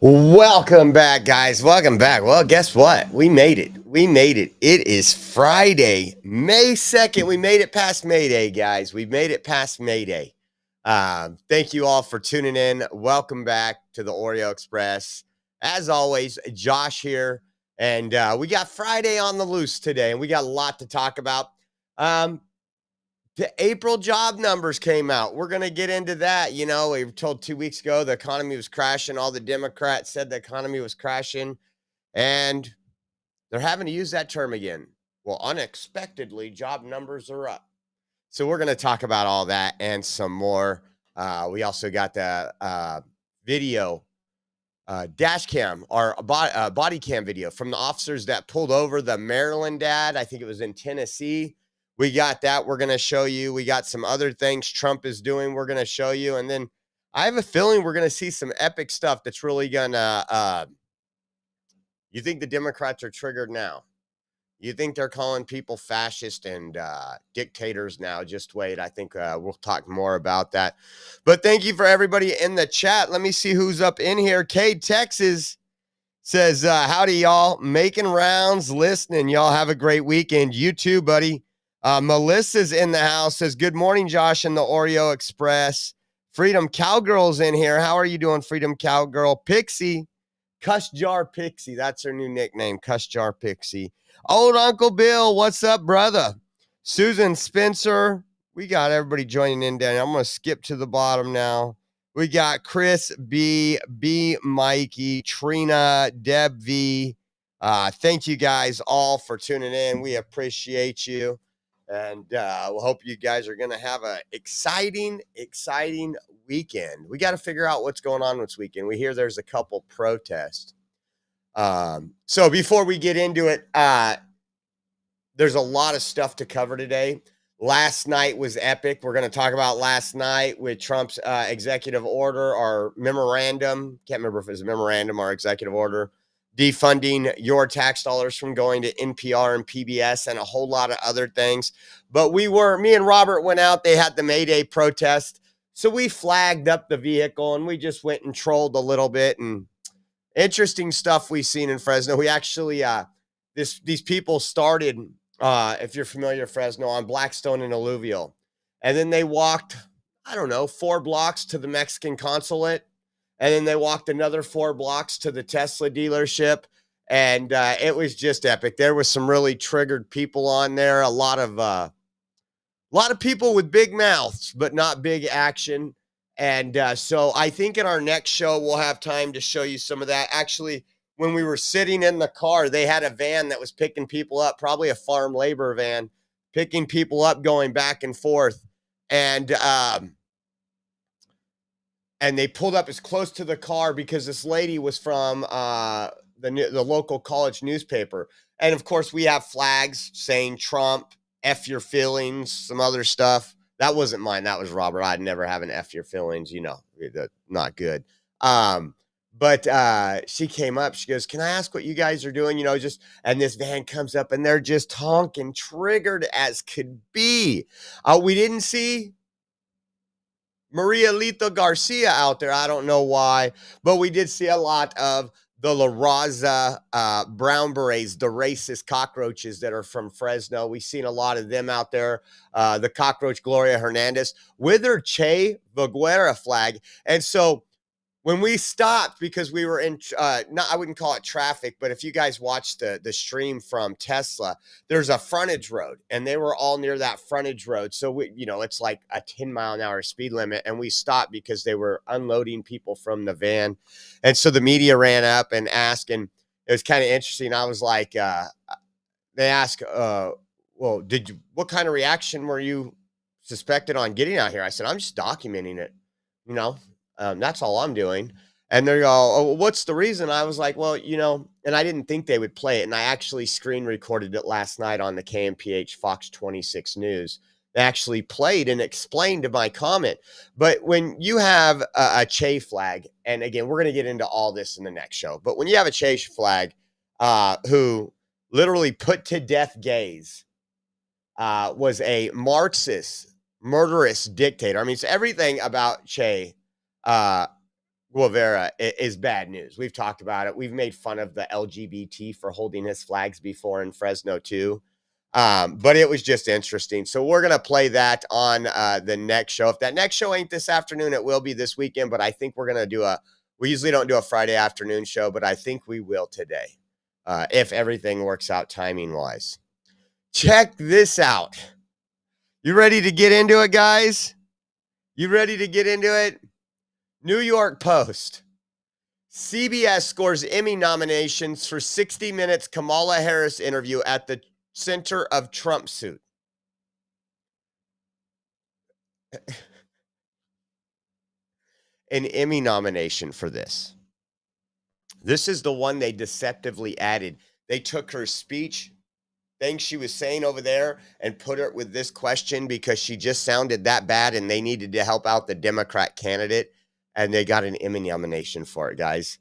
Welcome back, guys. Welcome back. Well, guess what? We made it. We made it. It is Friday, May 2nd. We made it past May Day, guys. We made it past May Day. Thank you all for tuning in. Welcome back to the Oreo Express. As always, Josh here. And we got Friday on the loose today, and we got a lot to talk about. The April job numbers came out. We're going to get into that. You know, we were told 2 weeks ago the economy was crashing. All the Democrats said the economy was crashing, and they're having to use that term again. Well, unexpectedly, job numbers are up. So we're going to talk about all that and some more. We also got the video dash cam or body cam video from the officers that pulled over the Maryland dad. I think it was in Tennessee. We got that. We're going to show you. We got some other things Trump is doing. We're going to show you. And then I have a feeling we're going to see some epic stuff that's really going to. You think the Democrats are triggered now? You think they're calling people fascist and dictators now? Just wait. I think we'll talk more about that. But thank you for everybody in the chat. Let me see who's up in here. Cade, Texas says, howdy, y'all. Making rounds, listening. Y'all have a great weekend. You too, buddy. Melissa's in the house, says, good morning, Josh and the Oreo Express. Freedom Cowgirl's in here. How are you doing, Freedom Cowgirl? Pixie, Cuss Jar Pixie. That's her new nickname, Cuss Jar Pixie. Old Uncle Bill, what's up, brother? Susan Spencer. We got everybody joining in down. I'm going to skip to the bottom now. We got Chris B, Mikey, Trina, Deb V. Thank you guys all for tuning in. We appreciate you. And we'll hope you guys are going to have an exciting weekend. We got to figure out what's going on this weekend. We hear there's a couple protests. So before we get into it, there's a lot of stuff to cover today. Last night was epic. We're going to talk about last night with Trump's executive order or memorandum. Can't remember if it was a memorandum or executive order. Defunding your tax dollars from going to NPR and PBS and a whole lot of other things. But me and Robert went out. They had the May Day protest. So we flagged up the vehicle and we just went and trolled a little bit. And interesting stuff we've seen in Fresno. We actually, these people started, if you're familiar with Fresno, on Blackstone and Alluvial. And then they walked, 4 blocks to the Mexican consulate. And then they walked another 4 blocks to the Tesla dealership. And it was just epic. There was some really triggered people on there. A lot of people with big mouths, but not big action. And so I think in our next show, we'll have time to show you some of that. Actually, when we were sitting in the car, they had a van that was picking people up, probably a farm labor van, picking people up, going back and forth. And they pulled up as close to the car because this lady was from the local college newspaper. And, of course, we have flags saying Trump, F your feelings, some other stuff. That wasn't mine. That was Robert. I'd never have an F your feelings, not good. But she came up. She goes, can I ask what you guys are doing? And this van comes up and they're just honking, triggered as could be. We didn't see Maria Lito Garcia out there. I don't know why, but we did see a lot of the La Raza brown berets, the racist cockroaches that are from Fresno. We've seen a lot of them out there. The cockroach Gloria Hernandez with her Che Guevara flag. And so when we stopped, because we were in, I wouldn't call it traffic, but if you guys watched the stream from Tesla, there's a frontage road, and they were all near that frontage road. So it's like a 10-mile-an-hour speed limit, and we stopped because they were unloading people from the van, and so the media ran up and asked, and it was kind of interesting. I was like, they asked, well, what kind of reaction were you suspected on getting out here? I said, I'm just documenting it, that's all I'm doing. And they go, oh, what's the reason? I was like, well, and I didn't think they would play it. And I actually screen recorded it last night on the KMPH Fox 26 News. They actually played and explained my comment. But when you have a Che flag, and again, we're going to get into all this in the next show, but when you have a Che flag who literally put to death gays, was a Marxist, murderous dictator. I mean, it's everything about Che Guevara is bad news. We've talked about it. We've made fun of the LGBT for holding his flags before in Fresno too. But it was just interesting. So we're going to play that on the next show. If that next show ain't this afternoon, it will be this weekend. But I think we're going to do we usually don't do a Friday afternoon show, but I think we will today if everything works out timing wise. Check this out. You ready to get into it, guys? You ready to get into it? New York Post. CBS scores Emmy nominations for 60 Minutes Kamala Harris interview at the center of Trump suit. An Emmy nomination for this. This is the one they deceptively added. They took her speech, thing she was saying over there, and put her with this question because she just sounded that bad and they needed to help out the Democrat candidate, and they got an Emmy nomination for it, guys.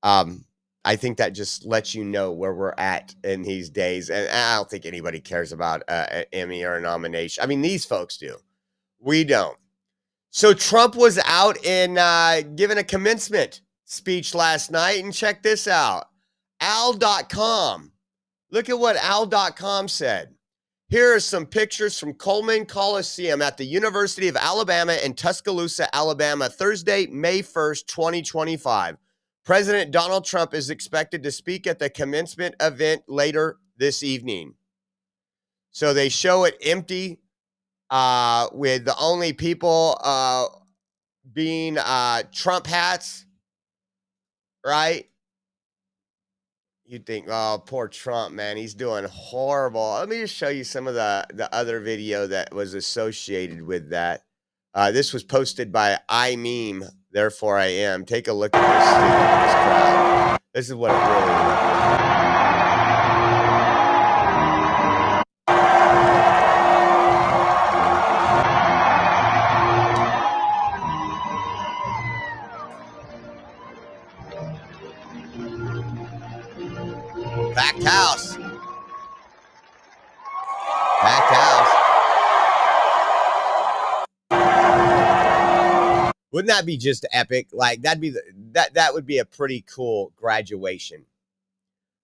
I think that just lets you know where we're at in these days. And I don't think anybody cares about an Emmy or a nomination. I mean, these folks do. We don't. So Trump was out and giving a commencement speech last night. And check this out. Al.com. Look at what Al.com said. Here are some pictures from Coleman Coliseum at the University of Alabama in Tuscaloosa, Alabama, Thursday, May 1st, 2025. President Donald Trump is expected to speak at the commencement event later this evening. So they show it empty with the only people being Trump hats, right? You'd think, oh, poor Trump, man, he's doing horrible. Let me just show you some of the other video that was associated with that. This was posted by iMeme, therefore I am. Take a look at this crowd. This is what it really looked like. Packed house. Packed house. Wouldn't that be just epic? Like that would be a pretty cool graduation.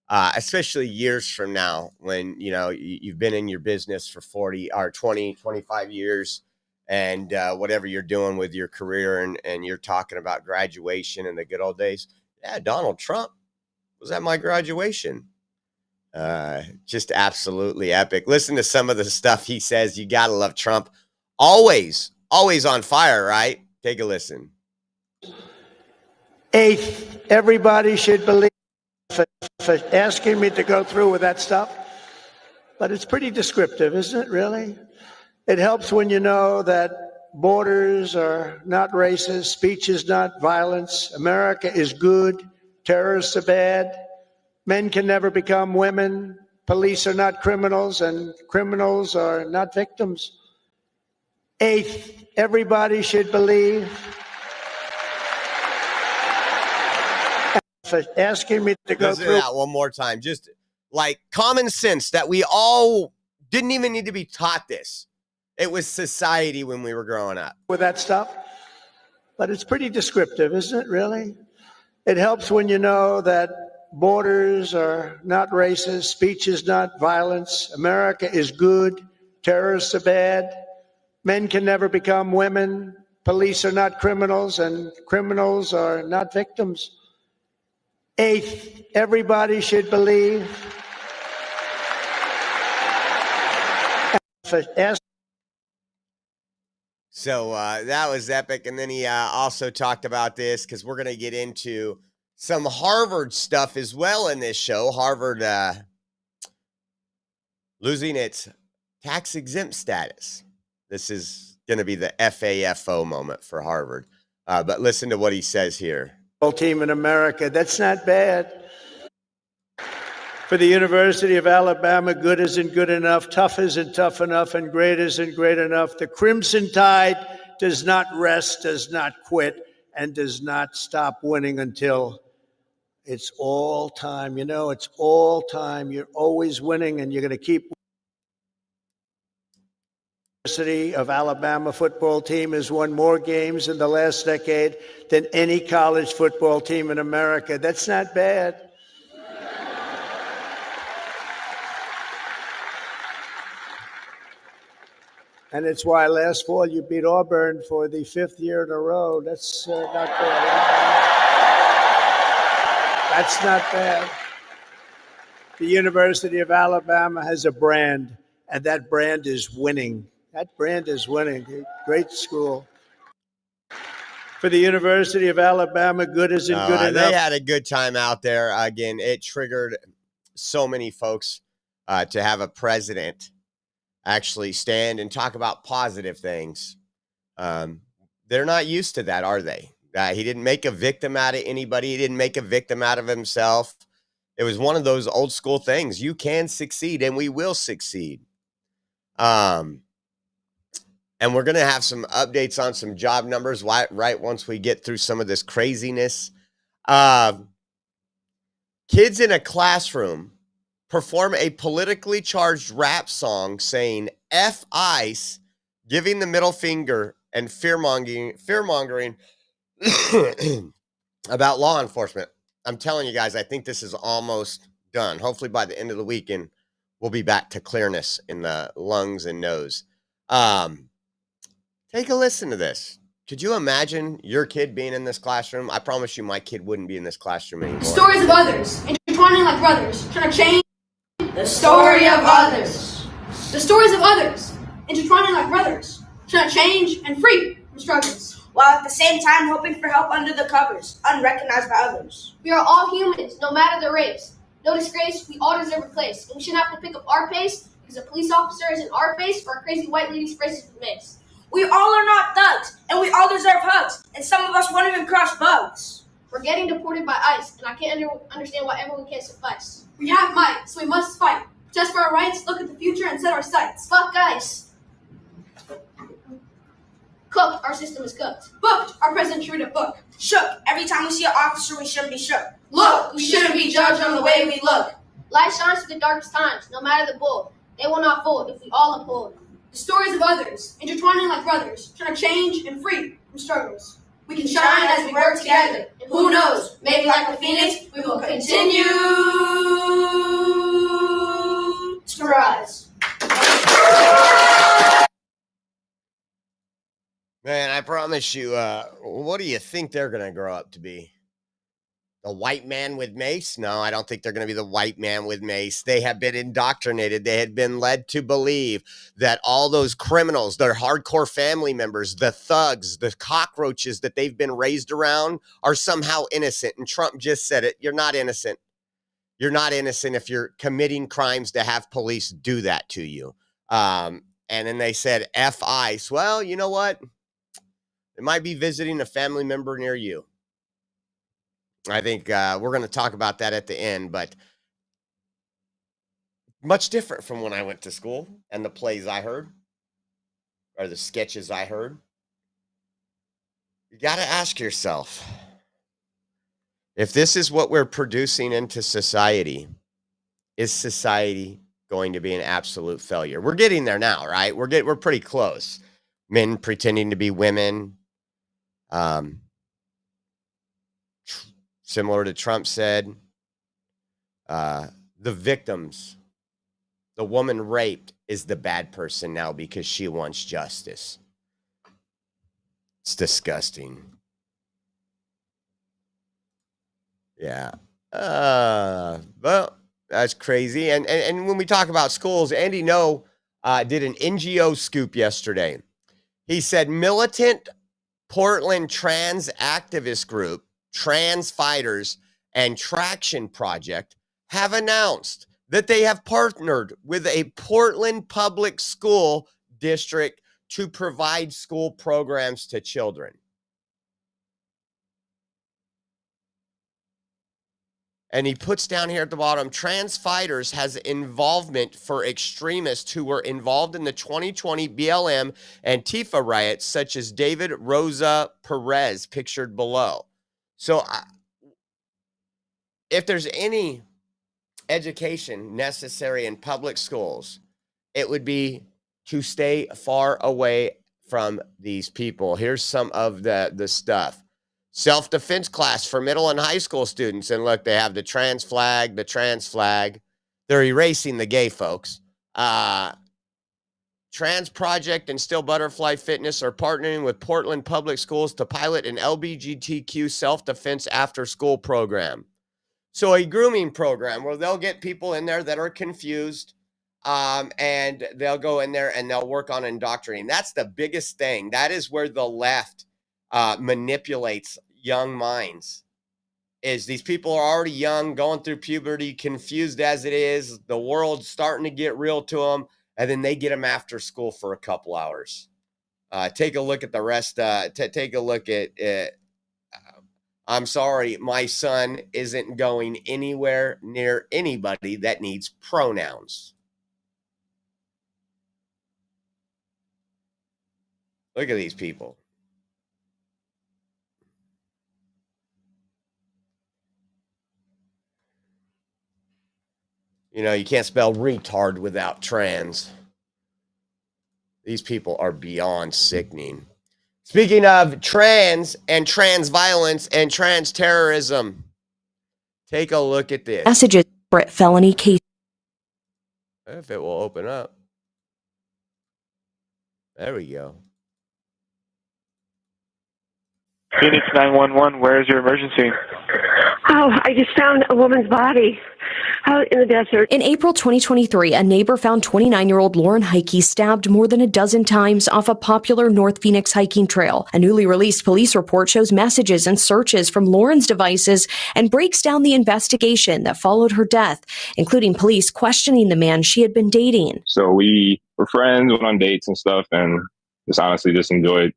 Especially years from now when, you know, you've been in your business for 40 or 20, 25 years and whatever you're doing with your career and you're talking about graduation in the good old days. Yeah, Donald Trump was at my graduation. Just absolutely epic. Listen to some of the stuff he says. You gotta love Trump. Always on fire, right? Take a listen. Eighth, everybody should believe for asking me to go through with that stuff, but it's pretty descriptive, isn't it, really? It helps when you know that borders are not racist, speech is not violence, America is good, terrorists are bad, men can never become women, police are not criminals, and criminals are not victims. Eighth, everybody should believe. For asking me to go through that one more time. Just like common sense that we all didn't even need to be taught this. It was society when we were growing up. With that stuff, but it's pretty descriptive, isn't it, really? It helps when you know that borders are not racist, speech is not violence, America is good, terrorists are bad, men can never become women, police are not criminals, and criminals are not victims. Eighth, everybody should believe. So that was epic. And then he also talked about this because we're going to get into some Harvard stuff as well in this show. Harvard losing its tax-exempt status. This is going to be the FAFO moment for Harvard. But listen to what he says here. Team in America, that's not bad. For the University of Alabama, good isn't good enough, tough isn't tough enough, and great isn't great enough. The Crimson Tide does not rest, does not quit, and does not stop winning until it's all time. You know, it's all time. You're always winning, and you're going to keep. University of Alabama football team has won more games in the last decade than any college football team in America. That's not bad. And it's why last fall you beat Auburn for the 5th year in a row. That's not bad. That's not bad. The University of Alabama has a brand, and that brand is winning. That brand is winning. Great school. For the University of Alabama, good isn't good enough. They had a good time out there. Again, it triggered so many folks to have a president actually stand and talk about positive things. They're not used to that, are they? He didn't make a victim out of anybody. He didn't make a victim out of himself. It was one of those old school things. You can succeed, and we will succeed. And we're going to have some updates on some job numbers right once we get through some of this craziness. Kids in a classroom perform a politically charged rap song saying F ICE, giving the middle finger and fear-mongering about law enforcement. I'm telling you guys, I think this is almost done. Hopefully by the end of the weekend, we'll be back to clearness in the lungs and nose. Take a listen to this. Could you imagine your kid being in this classroom? I promise you my kid wouldn't be in this classroom anymore. The stories of others, intertwining like brothers, trying to change the story of others. The stories of others, intertwining like brothers, trying to change and free from struggles. While at the same time hoping for help under the covers, unrecognized by others. We are all humans, no matter the race. No disgrace, we all deserve a place. And we shouldn't have to pick up our pace because a police officer is in our face or a crazy white lady's face with mace. We all are not thugs, and we all deserve hugs, and some of us won't even crush bugs. We're getting deported by ICE, and I can't understand why everyone can't suffice. We have might, so we must fight. Just for our rights, look at the future and set our sights. Fuck ICE. Cooked, our system is cooked. Booked, our president should read a book. Shook, every time we see an officer, we shouldn't be shook. Look, we shouldn't be judged on the way we look. Light shines through the darkest times, no matter the bull. They will not fold if we all uphold the stories of others, intertwining like brothers, trying to change and free from struggles. We can shine as we work together, and who knows, maybe like a phoenix, we will continue to rise. Man, I promise you, what do you think they're going to grow up to be? The white man with mace? No, I don't think they're going to be the white man with mace. They have been indoctrinated. They had been led to believe that all those criminals, their hardcore family members, the thugs, the cockroaches that they've been raised around are somehow innocent. And Trump just said it. You're not innocent. You're not innocent if you're committing crimes to have police do that to you. And then they said, F ICE. Well, you know what? It might be visiting a family member near you. I think we're going to talk about that at the end, but much different from when I went to school and the plays I heard or the sketches I heard. You got to ask yourself, if this is what we're producing into society, is society going to be an absolute failure? We're getting there now, right? We're pretty close. Men pretending to be women. Similar to Trump said, the victims, the woman raped is the bad person now because she wants justice. It's disgusting. Yeah. Well, that's crazy. And when we talk about schools, Andy No did an NGO scoop yesterday. He said militant Portland trans activist group, Trans Fighters and Traction Project have announced that they have partnered with a Portland public school district to provide school programs to children. And he puts down here at the bottom, Trans Fighters has involvement for extremists who were involved in the 2020 BLM and Antifa riots, such as David Rosa Perez, pictured below. So if there's any education necessary in public schools, it would be to stay far away from these people. Here's some of the stuff. Self-defense class for middle and high school students. And look, they have the trans flag, the trans flag. They're erasing the gay folks. Trans Project and Still Butterfly Fitness are partnering with Portland Public Schools to pilot an LGBTQ self-defense after-school program. So a grooming program where they'll get people in there that are confused, and they'll go in there and they'll work on indoctrinating. That's the biggest thing. That is where the left manipulates young minds. Is these people are already young, going through puberty, confused as it is. The world's starting to get real to them, and then they get them after school for a couple hours. Take a look at the rest. Take a look at it. I'm sorry, my son isn't going anywhere near anybody that needs pronouns. Look at these people. You know, you can't spell retard without trans. These people are beyond sickening. Speaking of trans and trans violence and trans terrorism, take a look at this. Messages, felony case. If it will open up. There we go. Phoenix 911, where is your emergency? Oh, I just found a woman's body out in the desert. In April 2023, a neighbor found 29-year-old Lauren Heike stabbed more than a dozen times off a popular North Phoenix hiking trail. A newly released police report shows messages and searches from Lauren's devices and breaks down the investigation that followed her death, including police questioning the man she had been dating. So we were friends, went on dates and stuff, and honestly just enjoyed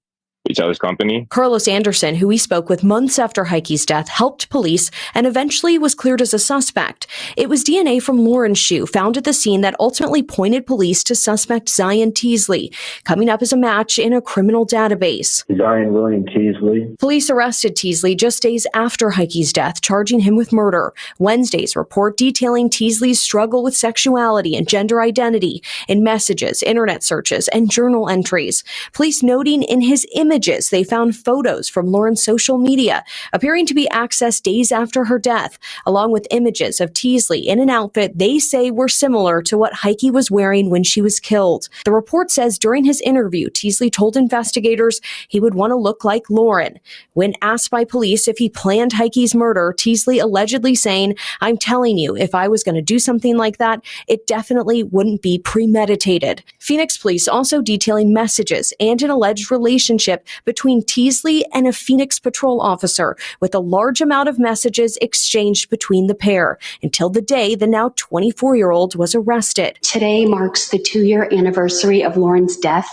each other's company. Carlos Anderson, who we spoke with months after Heike's death, helped police and eventually was cleared as a suspect. It was DNA from Lauren's shoe found at the scene that ultimately pointed police to suspect Zion Teasley, coming up as a match in a criminal database. Zion William Teasley. Police arrested Teasley just days after Heike's death, charging him with murder. Wednesday's report detailing Teasley's struggle with sexuality and gender identity in messages, internet searches, and journal entries. Police noting in his images they found photos from Lauren's social media appearing to be accessed days after her death, along with images of Teasley in an outfit they say were similar to what Heike was wearing when she was killed. The report says during his interview, Teasley told investigators he would want to look like Lauren. When asked by police if he planned Heike's murder, Teasley allegedly saying, "I'm telling you, if I was going to do something like that, it definitely wouldn't be premeditated." Phoenix police also detailing messages and an alleged relationship between Teasley and a Phoenix patrol officer, with a large amount of messages exchanged between the pair until the day the now 24-year-old was arrested. Today marks the 2-year anniversary of Lauren's death,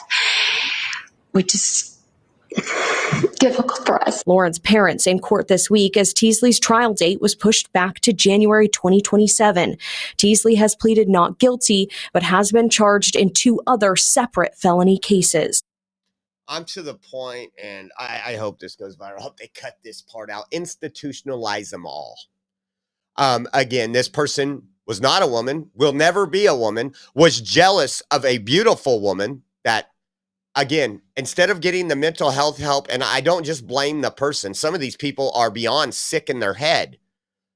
which is difficult for us. Lauren's parents in court this week as Teasley's trial date was pushed back to January 2027. Teasley has pleaded not guilty, but has been charged in 2 other separate felony cases. I'm to the point, and I hope this goes viral. I hope they cut this part out. Institutionalize them all. Again, this person was not a woman, will never be a woman, was jealous of a beautiful woman that, again, instead of getting the mental health help, and I don't just blame the person. Some of these people are beyond sick in their head.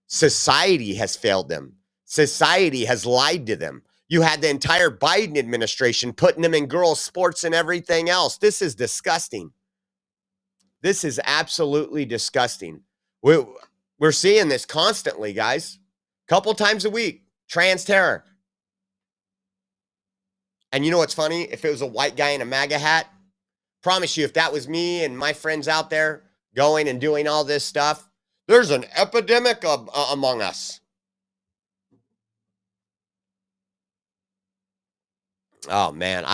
Society has failed them. Society has lied to them. You had the entire Biden administration putting them in girls' sports and everything else. This is disgusting. This is absolutely disgusting. We're seeing this constantly, guys. Couple times a week, trans terror. And you know what's funny? If it was a white guy in a MAGA hat, promise you, if that was me and my friends out there going and doing all this stuff, there's an epidemic among us. Oh man,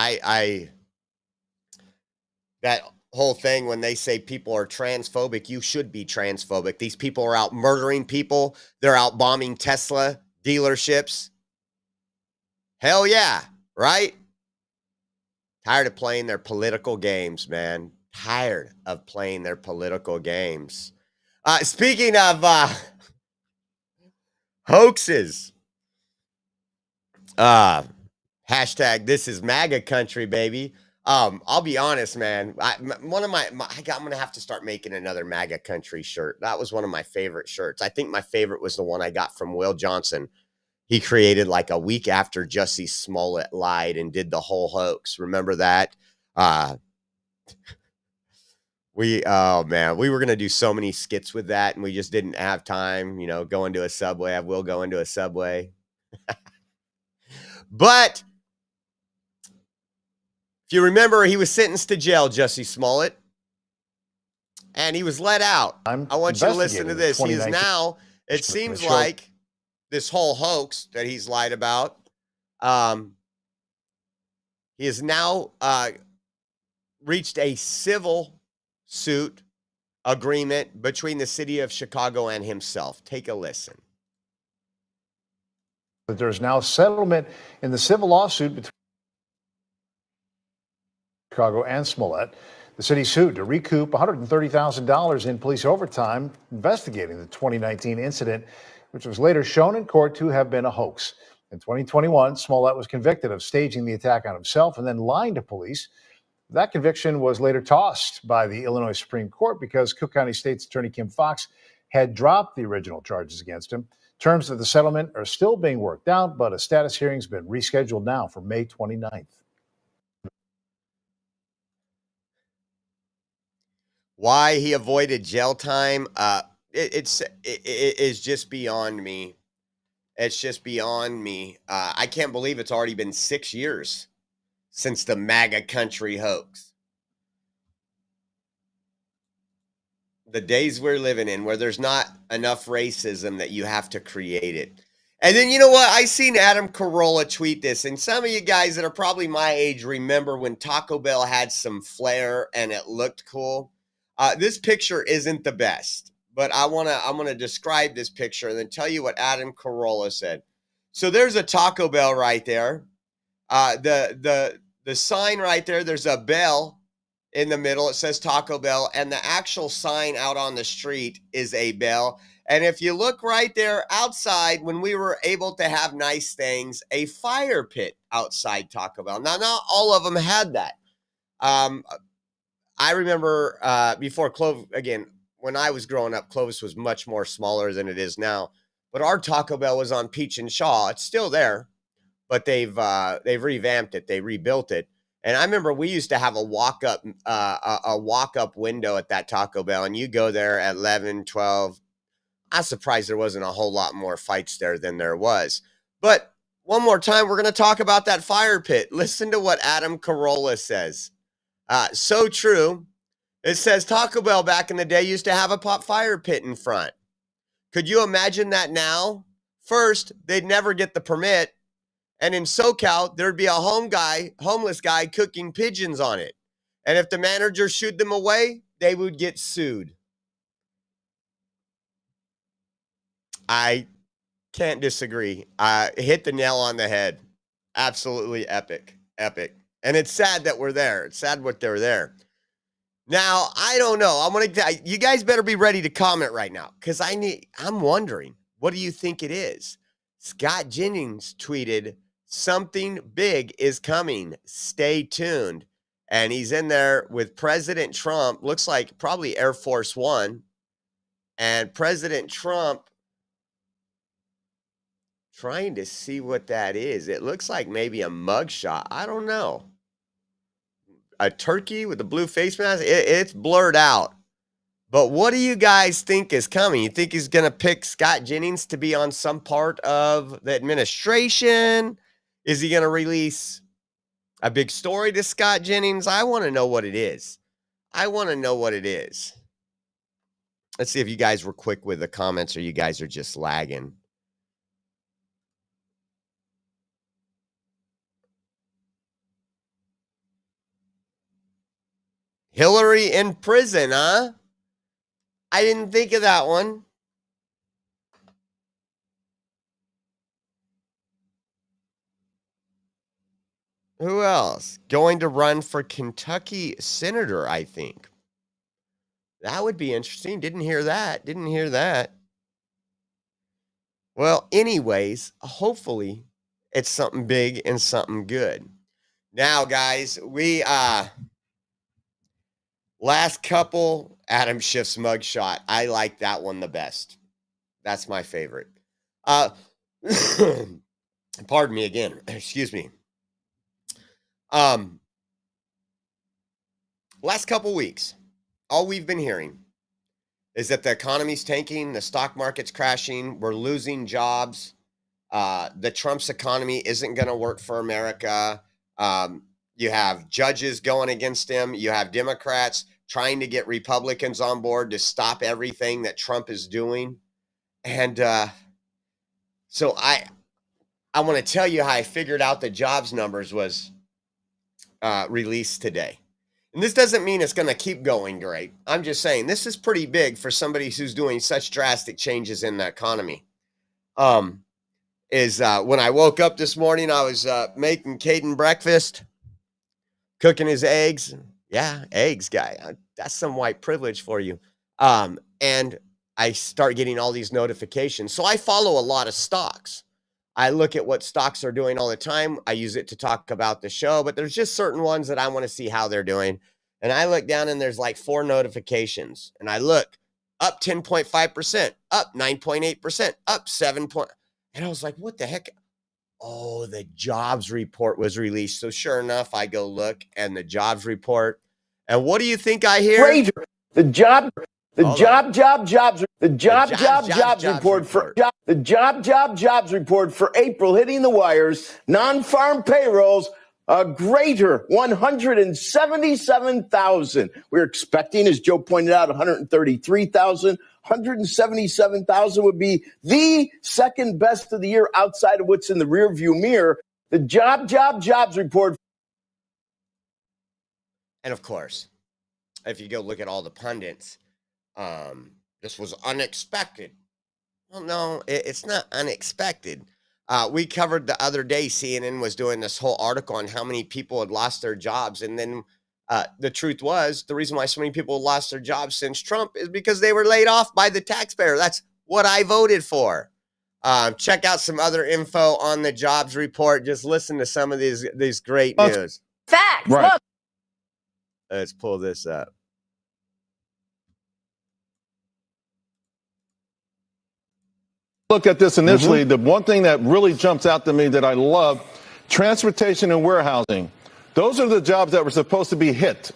that whole thing when they say people are transphobic, you should be transphobic. These people are out murdering people. They're out bombing Tesla dealerships. Hell yeah, right? Tired of playing their political games, man. Tired of playing their political games. Speaking of hoaxes, Hashtag this is MAGA country, baby. I'll be honest, man. I'm gonna have to start making another MAGA country shirt. That was one of my favorite shirts. I think my favorite was the one I got from Will Johnson. He created like a week after Jussie Smollett lied and did the whole hoax. Remember that? Oh man, we were gonna do so many skits with that, and we just didn't have time. You know, go into a subway. I will go into a subway, but if you remember, he was sentenced to jail, Jussie Smollett, and he was let out. I want you to listen to this. He is now, it seems like, this whole hoax that he's lied about, he has now reached a civil suit agreement between the city of Chicago and himself. Take a listen. But there's now settlement in the civil lawsuit between Chicago and Smollett. The city sued to recoup $130,000 in police overtime investigating the 2019 incident, which was later shown in court to have been a hoax. In 2021, Smollett was convicted of staging the attack on himself and then lying to police. That conviction was later tossed by the Illinois Supreme Court because Cook County State's Attorney Kim Foxx had dropped the original charges against him. Terms of the settlement are still being worked out, but a status hearing has been rescheduled now for May 29th. Why he avoided jail time, it is just beyond me. It's just beyond me. I can't believe it's already been 6 years since the MAGA country hoax. The days we're living in where there's not enough racism that you have to create it. And then, you know what? I seen Adam Carolla tweet this, and some of you guys that are probably my age remember when Taco Bell had some flair and it looked cool. This picture isn't the best, but I'm gonna describe this picture and then tell you what Adam Carolla said. So there's a Taco Bell right there. The sign right there, there's a bell in the middle. It says Taco Bell, and the actual sign out on the street is a bell. And if you look right there outside, when we were able to have nice things, a fire pit outside Taco Bell. Now, not all of them had that. I remember before Clovis, again, when I was growing up, Clovis was much more smaller than it is now. But our Taco Bell was on Peach and Shaw. It's still there, but they've revamped it. They rebuilt it. And I remember we used to have a walk-up window at that Taco Bell, and you go there at 11, 12. I'm surprised there wasn't a whole lot more fights there than there was. But one more time, we're going to talk about that fire pit. Listen to what Adam Carolla says. So true. It says Taco Bell back in the day used to have a fire pit in front. Could you imagine that now? First, they'd never get the permit. And in SoCal, there'd be a homeless guy cooking pigeons on it. And if the manager shooed them away, they would get sued. I can't disagree. Hit the nail on the head. Absolutely epic. Epic. And it's sad that we're there. It's sad what they're there. Now, I don't know. You guys better be ready to comment right now because I'm wondering, what do you think it is? Scott Jennings tweeted, "Something big is coming. Stay tuned." And he's in there with President Trump. Looks like probably Air Force One. And President Trump trying to see what that is. It looks like maybe a mugshot. I don't know. A turkey with a blue face mask. It's blurred out. But what do you guys think is coming? You think he's going to pick Scott Jennings to be on some part of the administration? Is he going to release a big story to Scott Jennings? I want to know what it is. Let's see if you guys were quick with the comments or you guys are just lagging. Hillary in prison, huh? I didn't think of that one. Who else? Going to run for Kentucky senator, I think. That would be interesting. Didn't hear that. Well, anyways, hopefully It's something big and something good. Now, guys, we last couple, Adam Schiff's mugshot. I like that one the best. That's my favorite. Pardon me again. Excuse me. Last couple weeks, all we've been hearing is that the economy's tanking, the stock market's crashing, we're losing jobs. The Trump's economy isn't going to work for America. You have judges going against him. You have Democrats trying to get Republicans on board to stop everything that Trump is doing. And so I want to tell you how I figured out the jobs numbers was released today. And this doesn't mean it's going to keep going great. I'm just saying this is pretty big for somebody who's doing such drastic changes in the economy. When I woke up this morning, I was making Caden breakfast, cooking his eggs. Yeah, eggs, guy. That's some white privilege for you. And I start getting all these notifications. So I follow a lot of stocks. I look at what stocks are doing all the time. I use it to talk about the show, but there's just certain ones that I want to see how they're doing. And I look down and there's like 4 notifications. And I look up 10.5%, up 9.8%, up 7. And I was like, what the heck? Oh, the jobs report was released. So sure enough, I go look and the jobs report. And what do you think I hear? Greater. The jobs report for April hitting the wires, non-farm payrolls, a greater 177,000. We're expecting, as Joe pointed out, 133,000. 177,000 would be the second best of the year outside of what's in the rearview mirror. The jobs report. And of course, if you go look at all the pundits, this was unexpected. Well, no, it's not unexpected. We covered the other day, CNN was doing this whole article on how many people had lost their jobs. And then the truth was, the reason why so many people lost their jobs since Trump is because they were laid off by the taxpayer. That's what I voted for. Check out some other info on the jobs report. Just listen to some of these great news. Facts. Right. Look. Let's pull this up. Look at this initially. The one thing that really jumps out to me that I love, transportation and warehousing. Those are the jobs that were supposed to be hit,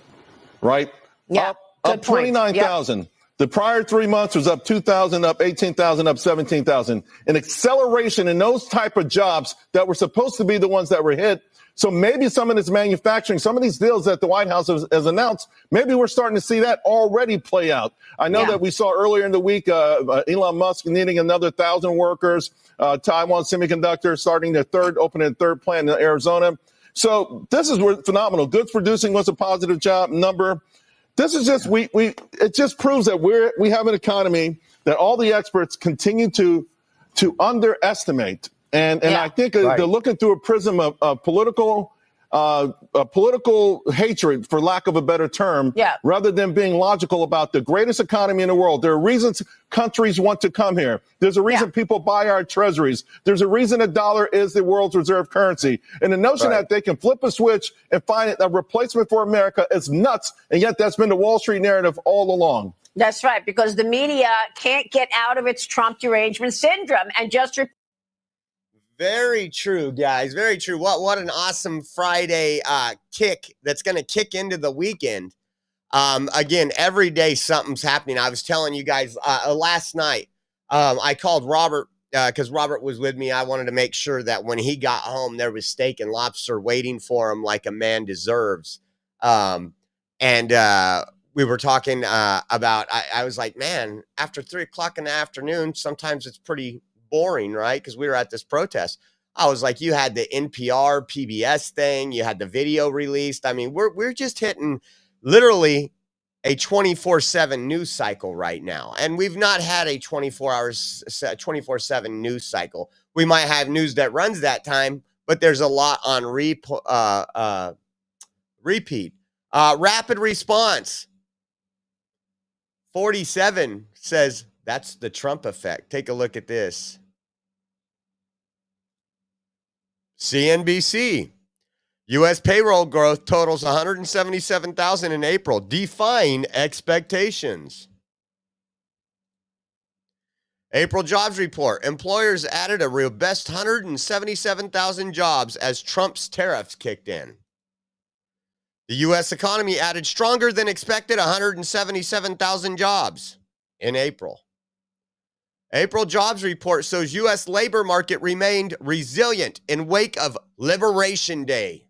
right? Yeah. Up 29,000. Yep. The prior 3 months was up 2,000, up 18,000, up 17,000. An acceleration in those type of jobs that were supposed to be the ones that were hit. So maybe some of this manufacturing, some of these deals that the White House has announced, maybe we're starting to see that already play out. I know that we saw earlier in the week Elon Musk needing another 1,000 workers, Taiwan Semiconductor opening a third plant in Arizona. So this is phenomenal. Goods producing was a positive job number. This is just it just proves that we have an economy that all the experts continue to underestimate. And I think they're looking through a prism of political hatred, for lack of a better term, rather than being logical about the greatest economy in the world. There are reasons countries want to come here. There's a reason people buy our treasuries. There's a reason a dollar is the world's reserve currency. And the notion that they can flip a switch and find a replacement for America is nuts. And yet that's been the Wall Street narrative all along. That's right, because the media can't get out of its Trump derangement syndrome and just Very true, guys. Very true. What an awesome Friday kick that's going to kick into the weekend. Again, every day something's happening. I was telling you guys last night, I called Robert because Robert was with me. I wanted to make sure that when he got home, there was steak and lobster waiting for him like a man deserves. And we were talking about, I was like, man, after 3 o'clock in the afternoon, sometimes it's pretty boring, right? Because we were at this protest. I was like, you had the NPR PBS thing, you had the video released. I mean, we're just hitting literally a 24/7 news cycle right now, and we've not had a 24/7 news cycle. We might have news that runs that time, but there's a lot on repeat. Rapid response 47 says that's the Trump effect. Take a look at this. CNBC. U.S. payroll growth totals 177,000 in April, defying expectations. April jobs report. Employers added a robust 177,000 jobs as Trump's tariffs kicked in. The U.S. economy added stronger than expected 177,000 jobs in April. April jobs report shows U.S. labor market remained resilient in wake of Liberation Day.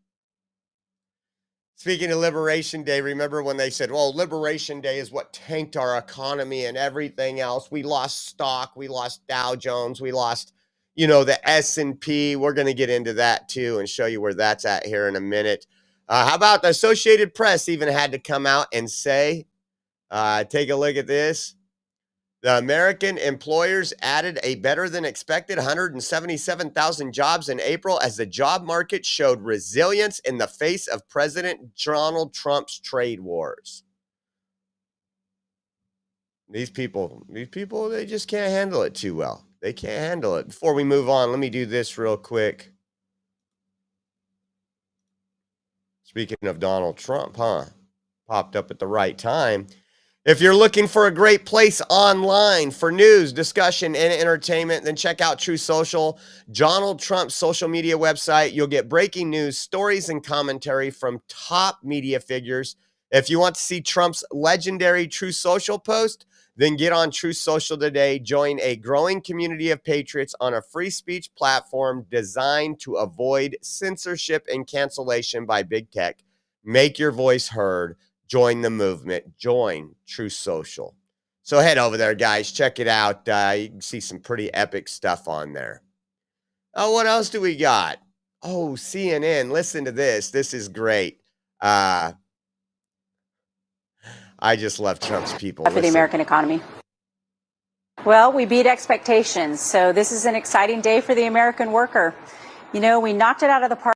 Speaking of Liberation Day, remember when they said, well, Liberation Day is what tanked our economy and everything else. We lost stock. We lost Dow Jones. We lost, the S&P. We're going to get into that too and show you where that's at here in a minute. How about the Associated Press even had to come out and say, take a look at this. The American employers added a better than expected 177,000 jobs in April as the job market showed resilience in the face of President Donald Trump's trade wars. These people, they just can't handle it too well. They can't handle it. Before we move on, let me do this real quick. Speaking of Donald Trump, popped up at the right time. If you're looking for a great place online for news, discussion, and entertainment, then check out True Social, Donald Trump's social media website. You'll get breaking news, stories, and commentary from top media figures. If you want to see Trump's legendary True Social post, then get on True Social today. Join a growing community of patriots on a free speech platform designed to avoid censorship and cancellation by big tech. Make your voice heard. Join the movement. Join True Social. So head over there, guys. Check it out. You can see some pretty epic stuff on there. Oh, what else do we got? Oh, CNN. Listen to this. This is great. I just love Trump's people. For the American economy. Well, we beat expectations. So this is an exciting day for the American worker. We knocked it out of the park.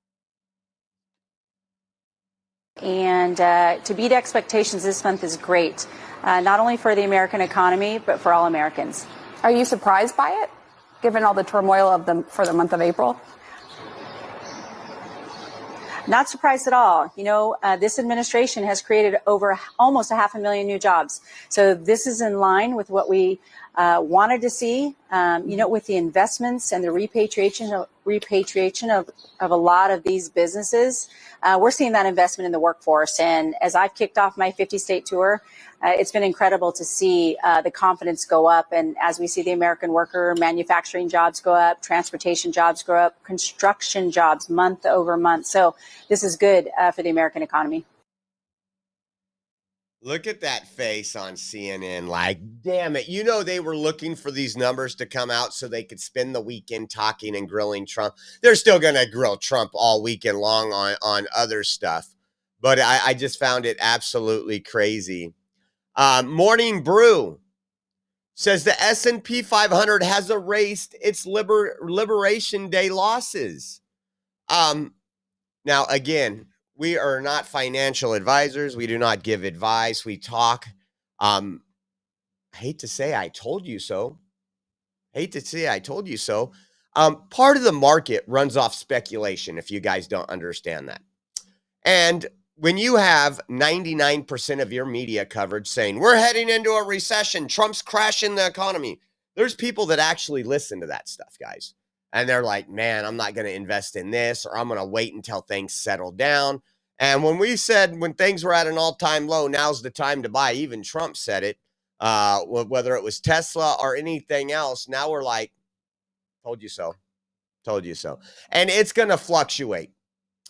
And to beat expectations this month is great, not only for the American economy, but for all Americans. Are you surprised by it, given all the turmoil for the month of April? Not surprised at all. This administration has created over almost 500,000 new jobs. So this is in line with what we wanted to see, with the investments and the repatriation of a lot of these businesses. We're seeing that investment in the workforce. And as I've kicked off my 50-state tour, it's been incredible to see the confidence go up. And as we see the American worker, manufacturing jobs go up, transportation jobs go up, construction jobs month over month. So this is good for the American economy. Look at that face on CNN. Like, damn it. They were looking for these numbers to come out so they could spend the weekend talking and grilling Trump. They're still going to grill Trump all weekend long on other stuff. But I just found it absolutely crazy. Morning Brew says the S&P 500 has erased its Liberation Day losses. Now, again, we are not financial advisors. We do not give advice. We talk. I hate to say I told you so. Part of the market runs off speculation, if you guys don't understand that. And when you have 99% of your media coverage saying, we're heading into a recession, Trump's crashing the economy, there's people that actually listen to that stuff, guys. And they're like, man, I'm not going to invest in this, or I'm going to wait until things settle down. And when we said when things were at an all-time low, now's the time to buy, even Trump said it, whether it was Tesla or anything else, now we're like, told you so. And it's going to fluctuate.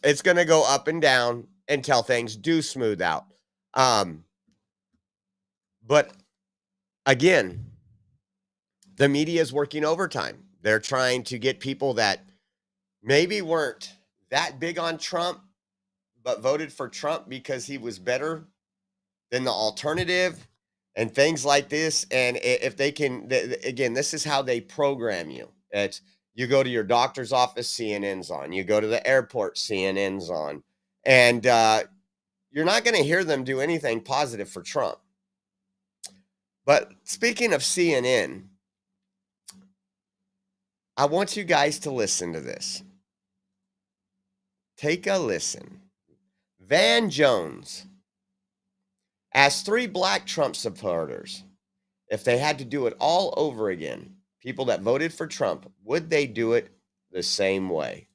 It's going to go up and down until things do smooth out. But again, the media is working overtime. They're trying to get people that maybe weren't that big on Trump, but voted for Trump because he was better than the alternative and things like this. And if they can, again, this is how they program you. You go to your doctor's office, CNN's on. You go to the airport, CNN's on. And you're not going to hear them do anything positive for Trump. But speaking of CNN, I want you guys to listen to this. Take a listen. Van Jones asked 3 black Trump supporters if they had to do it all over again, people that voted for Trump, would they do it the same way?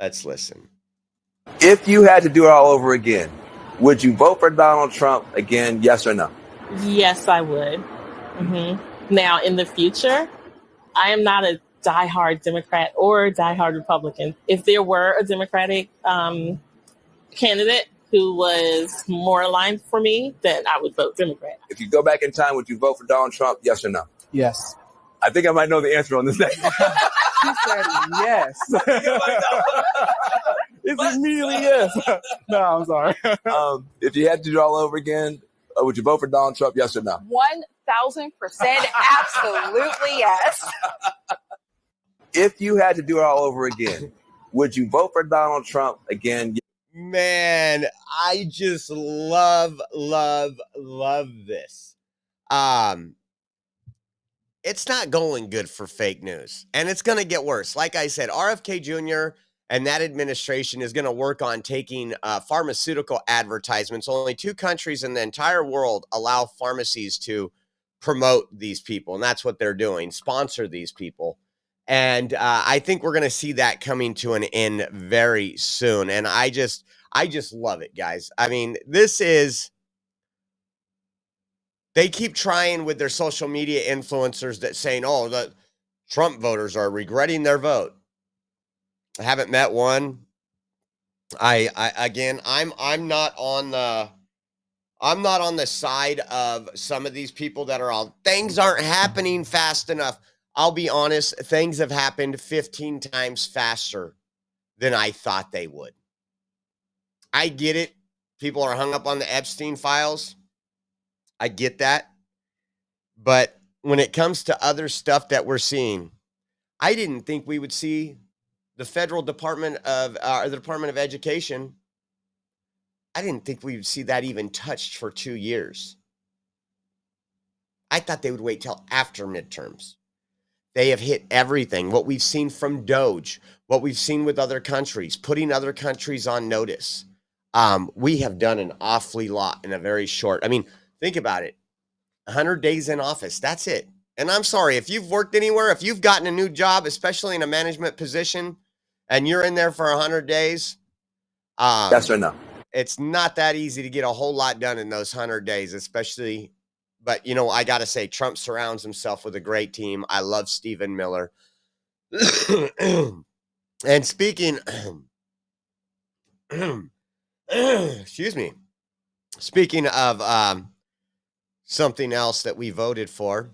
Let's listen. If you had to do it all over again, would you vote for Donald Trump again, yes or no? Yes, I would. Now, in the future, I am not a diehard Democrat or diehard Republican. If there were a Democratic candidate who was more aligned for me, then I would vote Democrat. If you go back in time, would you vote for Donald Trump, yes or no? Yes. I think I might know the answer on this. He said yes. It's immediately yes. No, I'm sorry. If you had to do it all over again, would you vote for Donald Trump, yes or no? 1,000% absolutely yes. If you had to do it all over again, would you vote for Donald Trump again? Man, I just love this. It's not going good for fake news, and it's going to get worse. Like I said, RFK Jr. and that administration is going to work on taking pharmaceutical advertisements. Only 2 countries in the entire world allow pharmacies to promote these people, and that's what they're doing, sponsor these people. And I think we're going to see that coming to an end very soon. And I just love it, guys. I mean, they keep trying with their social media influencers that saying, oh, the Trump voters are regretting their vote. I haven't met one. I'm not on the side of some of these people that are all, things aren't happening fast enough. I'll be honest, things have happened 15 times faster than I thought they would. I get it. People are hung up on the Epstein files. I get that. But when it comes to other stuff that we're seeing, I didn't think we would see the federal Department of the Department of Education. I didn't think we would see that even touched for 2 years. I thought they would wait till after midterms. They have hit everything. What we've seen from Doge, what we've seen with other countries, putting other countries on notice. We have done an awfully lot in a very short. I mean, think about it. 100 days in office. That's it. And I'm sorry, if you've worked anywhere, if you've gotten a new job, especially in a management position, and you're in there for 100 days. Yes or no? It's not that easy to get a whole lot done in those 100 days, especially. But, you know, I got to say, Trump surrounds himself with a great team. I love Stephen Miller. And speaking, excuse me, speaking of something else that we voted for,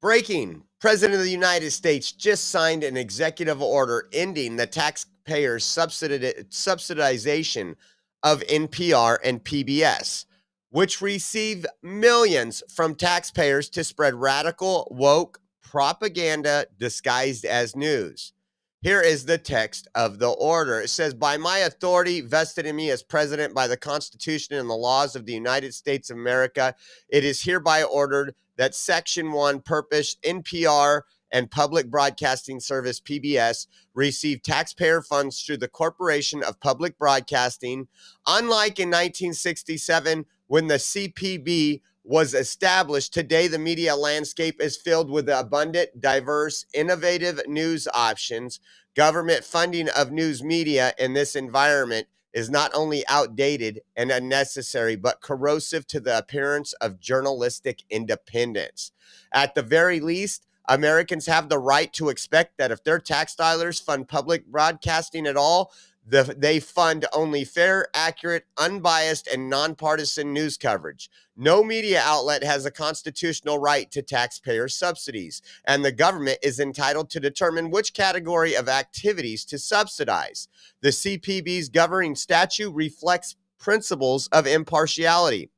breaking, President of the United States just signed an executive order ending the taxpayers' subsidization of NPR and PBS, which receive millions from taxpayers to spread radical, woke propaganda disguised as news. Here is the text of the order. It says, by my authority vested in me as president by the Constitution and the laws of the United States of America, it is hereby ordered that Section 1 purpose NPR and Public Broadcasting Service PBS receive taxpayer funds through the Corporation of Public Broadcasting. Unlike in 1967, when the CPB was established, today the media landscape is filled with abundant, diverse, innovative news options. Government funding of news media in this environment is not only outdated and unnecessary, but corrosive to the appearance of journalistic independence. At the very least, Americans have the right to expect that if their tax dollars fund public broadcasting at all, they fund only fair, accurate, unbiased, and nonpartisan news coverage. No media outlet has a constitutional right to taxpayer subsidies, and the government is entitled to determine which category of activities to subsidize. The CPB's governing statute reflects principles of impartiality.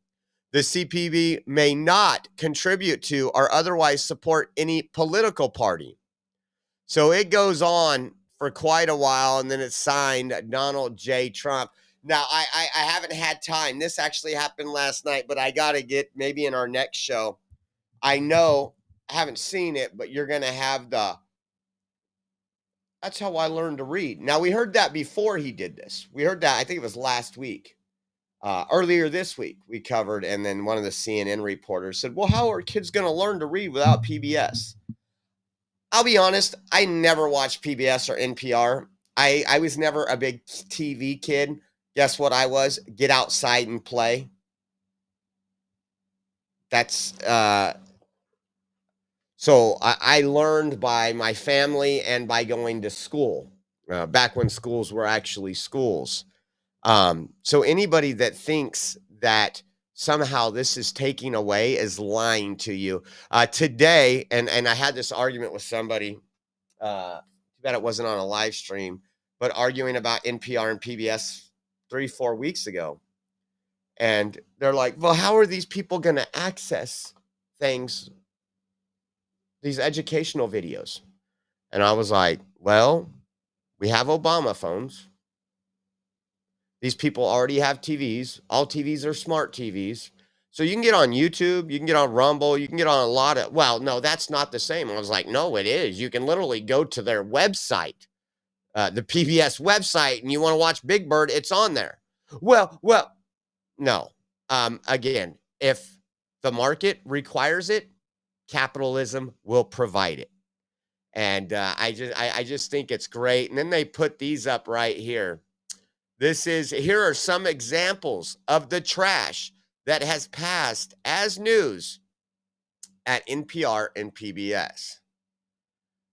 The CPB may not contribute to or otherwise support any political party. So it goes on for quite a while, and then it's signed Donald J. Trump. Now, I haven't had time. This actually happened last night, but I got to get maybe in our next show. I know I haven't seen it, but you're going to have That's how I learned to read. Now, we heard that before he did this. We heard that, I think it was last week. Earlier this week, we covered, and then one of the CNN reporters said, well, how are kids going to learn to read without PBS? I'll be honest, I never watched PBS or NPR. I was never a big TV kid. Guess what I was? Get outside and play. That's so I learned by my family and by going to school, back when schools were actually schools. So anybody that thinks that somehow this is taking away is lying to you. Today, and I had this argument with somebody, too bad it wasn't on a live stream, but arguing about NPR and PBS 3-4 weeks ago. And they're like, well, how are these people going to access things, these educational videos? And I was like, well, we have Obama phones. These people already have TVs. All TVs are smart TVs. So you can get on YouTube, you can get on Rumble, you can get on a lot of, well, no, that's not the same. I was like, no, it is. You can literally go to their website, the PBS website, and you want to watch Big Bird, it's on there. Well, no. Again, if the market requires it, capitalism will provide it. And I just think it's great. And then they put these up right here. Here are some examples of the trash that has passed as news at NPR and PBS.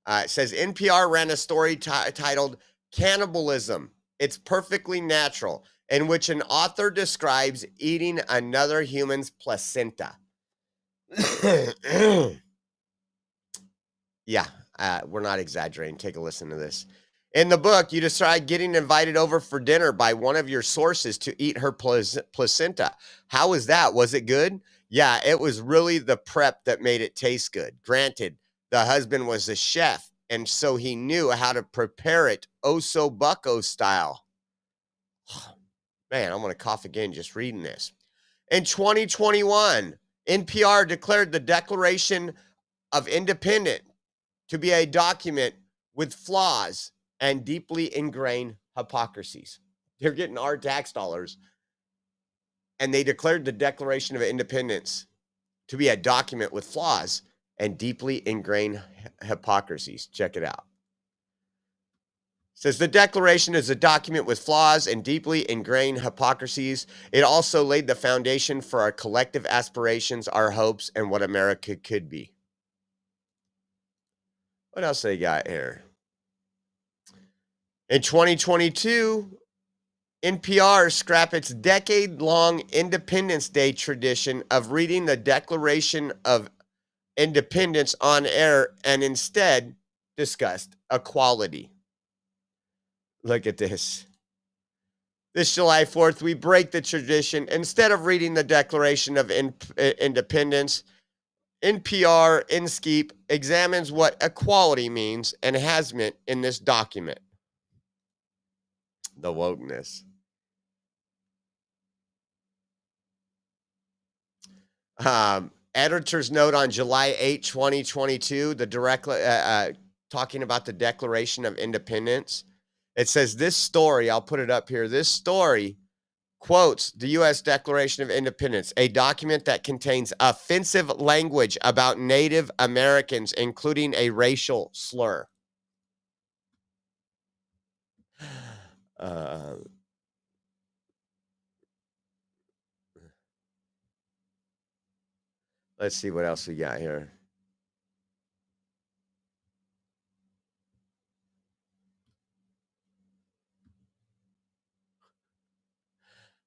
It says NPR ran a story titled Cannibalism. It's Perfectly Natural, in which an author describes eating another human's placenta. Yeah, we're not exaggerating. Take a listen to this. In the book, you describe getting invited over for dinner by one of your sources to eat her placenta. How was that? Was it good? Yeah, it was really the prep that made it taste good. Granted, the husband was a chef, and so he knew how to prepare it osso bucco style. Man, I'm going to cough again just reading this. In 2021, NPR declared the Declaration of Independence to be a document with flaws and deeply ingrained hypocrisies. They're getting our tax dollars, and they declared the Declaration of Independence to be a document with flaws and deeply ingrained hypocrisies. Check it out. It says the Declaration is a document with flaws and deeply ingrained hypocrisies. It also laid the foundation for our collective aspirations, our hopes, and what America could be. What else they got here? In 2022, NPR scrapped its decade-long Independence Day tradition of reading the Declaration of Independence on air and instead discussed equality. Look at this. This July 4th, we break the tradition. Instead of reading the Declaration of Independence, NPR InSkeep examines what equality means and has meant in this document. The wokeness. Editor's note on July 8, 2022, talking about the Declaration of Independence. It says this story, I'll put it up here, this story quotes the U.S. Declaration of Independence, a document that contains offensive language about Native Americans, including a racial slur. Let's see what else we got here.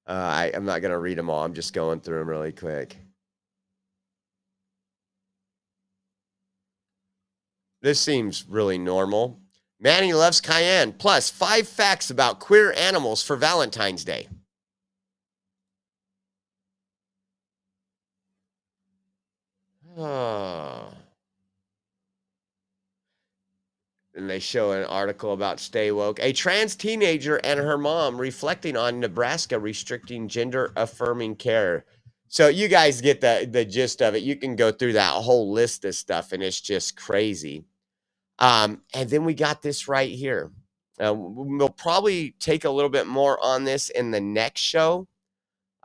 I'm not going to read them all. I'm just going through them really quick. This seems really normal. Manny loves cayenne. Plus, 5 facts about queer animals for Valentine's Day. Oh. And they show an article about Stay Woke. A trans teenager and her mom reflecting on Nebraska restricting gender-affirming care. So you guys get the gist of it. You can go through that whole list of stuff, and it's just crazy. And then we got this right here. We'll probably take a little bit more on this in the next show.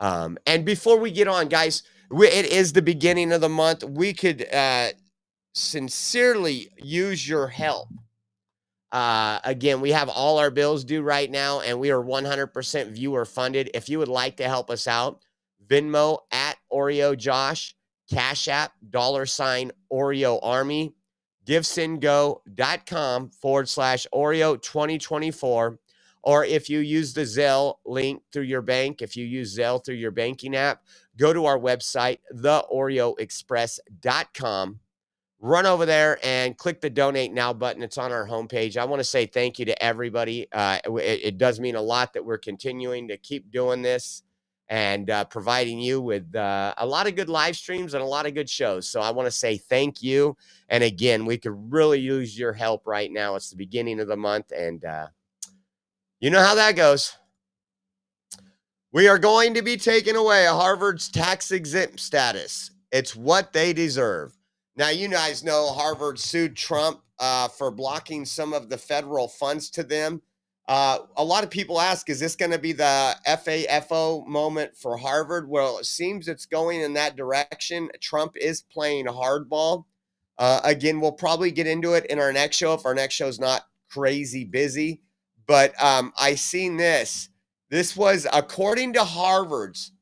And before we get on, guys, it is the beginning of the month. We could sincerely use your help. Again, we have all our bills due right now, and we are 100% viewer funded. If you would like to help us out, Venmo at Oreo Josh, Cash App, $Oreo Army, givesendgo.com/Oreo 2024. Or if you use the Zelle link through your bank, if you use Zelle through your banking app, go to our website, theoreoexpress.com. Run over there and click the donate now button. It's on our homepage. I want to say thank you to everybody. It does mean a lot that we're continuing to keep doing this and providing you with a lot of good live streams and a lot of good shows. So I want to say thank you. And again, we could really use your help right now. It's the beginning of the month, and you know how that goes. We are going to be taking away Harvard's tax-exempt status. It's what they deserve. Now, you guys know Harvard sued Trump for blocking some of the federal funds to them. A lot of people ask, is this going to be the FAFO moment for Harvard? Well, it seems it's going in that direction. Trump is playing hardball. Again, we'll probably get into it in our next show if our next show is not crazy busy. But I seen this. This was according to Harvard's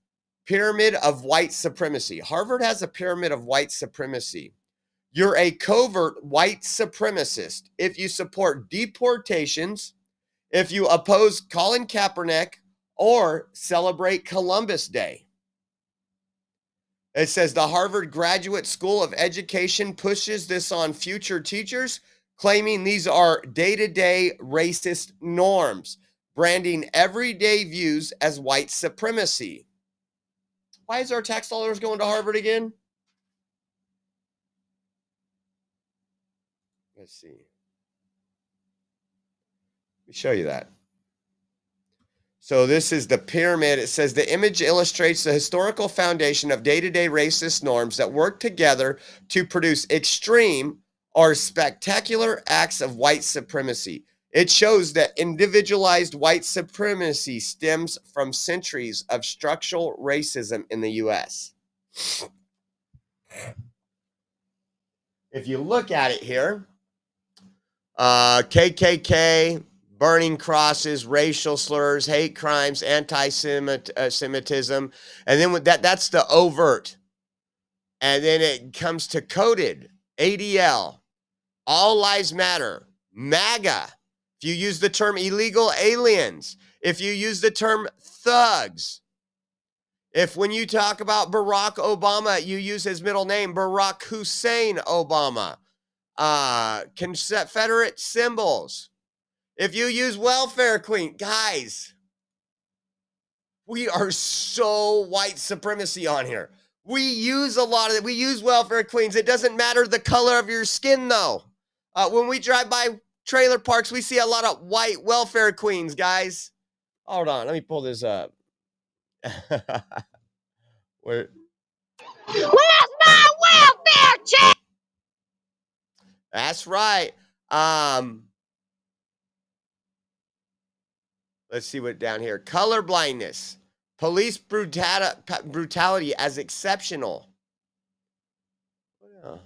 pyramid of white supremacy. Harvard has a pyramid of white supremacy. You're a covert white supremacist if you support deportations, if you oppose Colin Kaepernick, or celebrate Columbus Day. It says the Harvard Graduate School of Education pushes this on future teachers, claiming these are day-to-day racist norms, branding everyday views as white supremacy. Why is our tax dollars going to Harvard again? Let's see. Let me show you that. So this is the pyramid. It says the image illustrates the historical foundation of day-to-day racist norms that work together to produce extreme or spectacular acts of white supremacy. It shows that individualized white supremacy stems from centuries of structural racism in the U.S. If you look at it here, KKK, burning crosses, racial slurs, hate crimes, anti-Semitism, and then with that's the overt. And then it comes to coded, ADL, all lives matter, MAGA. If you use the term illegal aliens, if you use the term thugs, if when you talk about Barack Obama, you use his middle name, Barack Hussein Obama, Confederate symbols. If you use welfare queen, guys, we are so white supremacy on here. We use a lot of it. We use welfare queens. It doesn't matter the color of your skin, though. When we drive by trailer parks, we see a lot of white welfare queens, guys. Hold on. Let me pull this up. Where? Where's my welfare check? That's right. Let's see what down here. Color blindness. Police brutality as exceptional. Yeah.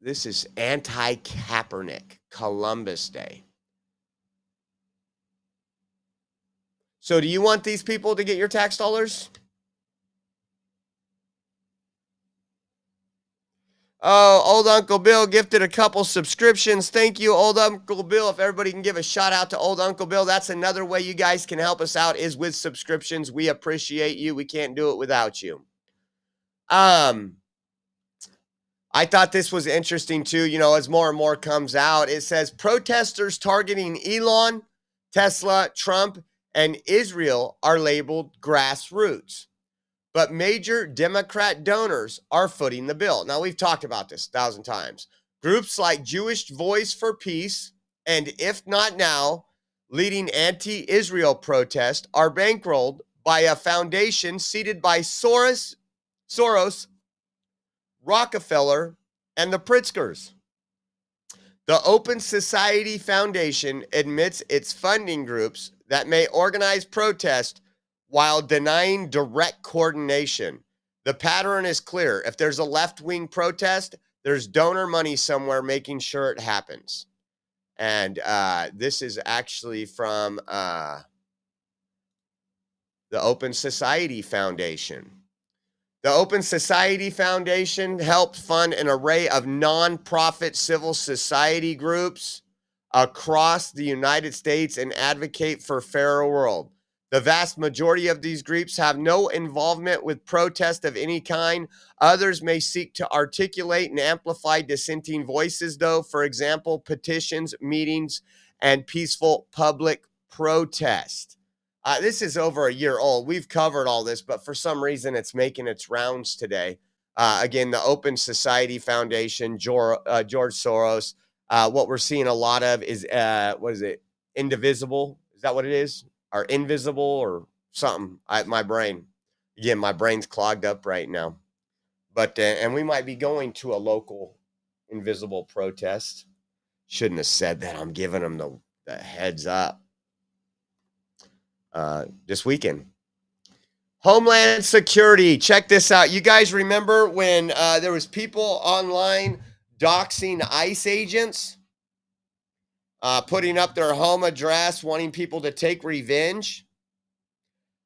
This is anti-Kaepernick, Columbus Day. So do you want these people to get your tax dollars? Oh, old Uncle Bill gifted a couple subscriptions. Thank you, old Uncle Bill. If everybody can give a shout out to old Uncle Bill, that's another way you guys can help us out is with subscriptions. We appreciate you. We can't do it without you. I thought this was interesting too. You know, as more and more comes out, it says protesters targeting Elon, Tesla, Trump, and Israel are labeled grassroots. But major Democrat donors are footing the bill. Now, we've talked about this 1,000 times. Groups like Jewish Voice for Peace and If Not Now, leading anti-Israel protests, are bankrolled by a foundation seeded by Soros, Rockefeller, and the Pritzkers. The Open Society Foundation admits its funding groups that may organize protest while denying direct coordination. The pattern is clear. If there's a left-wing protest, there's donor money somewhere making sure it happens. And this is actually from the Open Society Foundation. The Open Society Foundation helped fund an array of nonprofit civil society groups across the United States and advocate for a fairer world. The vast majority of these groups have no involvement with protest of any kind. Others may seek to articulate and amplify dissenting voices, though, for example, petitions, meetings, and peaceful public protest. This is over a year old. We've covered all this, but for some reason it's making its rounds today. Again, the Open Society Foundation, George Soros. What we're seeing a lot of is, what is it? Indivisible? Is that what it is? Or invisible or something? My brain. Again, my brain's clogged up right now. But, and we might be going to a local invisible protest. Shouldn't have said that. I'm giving them the heads up. This weekend. Homeland Security. Check this out. You guys remember when there was people online doxing ICE agents, putting up their home address, wanting people to take revenge?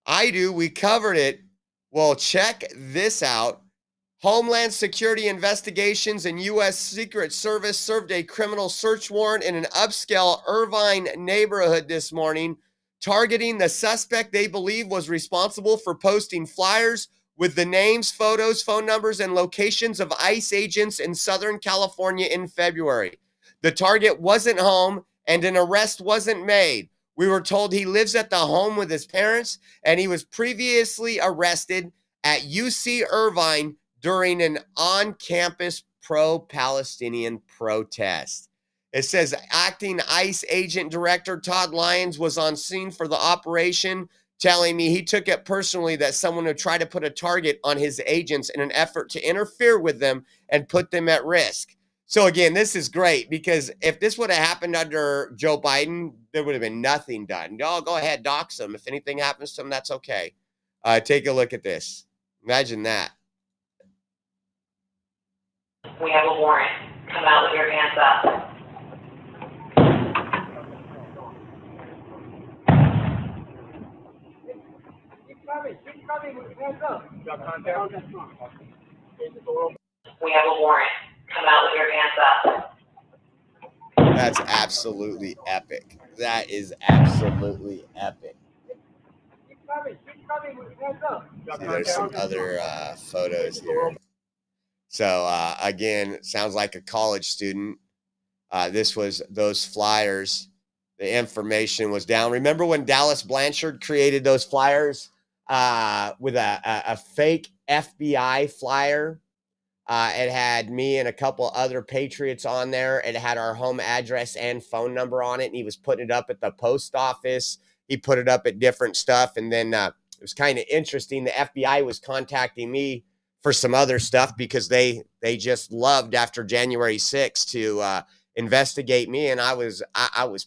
I do. We covered it. Well, check this out. Homeland Security investigations and U.S. Secret Service served a criminal search warrant in an upscale Irvine neighborhood this morning, targeting the suspect they believe was responsible for posting flyers with the names, photos, phone numbers, and locations of ICE agents in Southern California in February. The target wasn't home and an arrest wasn't made. We were told he lives at the home with his parents and he was previously arrested at UC Irvine during an on-campus pro-Palestinian protest. It says acting ICE agent director Todd Lyons was on scene for the operation, telling me he took it personally that someone would try to put a target on his agents in an effort to interfere with them and put them at risk. So again, this is great because if this would have happened under Joe Biden, there would have been nothing done. No, go ahead, dox them. If anything happens to them, that's okay. Take a look at this. Imagine that. We have a warrant. Come out with your hands up. Keep coming with hands up. We have a warrant. Come out with your hands up. That's absolutely epic. That is absolutely epic. Keep coming with hands up. See, there's some other photos here. So again, sounds like a college student. This was those flyers. The information was down. Remember when Dallas Blanchard created those flyers with a fake FBI flyer? It had me and a couple other patriots on there. It had our home address and phone number on it. And he was putting it up at the post office. He put it up at different stuff. And then it was kind of interesting. The FBI was contacting me for some other stuff because they just loved after January 6th to investigate me. And I was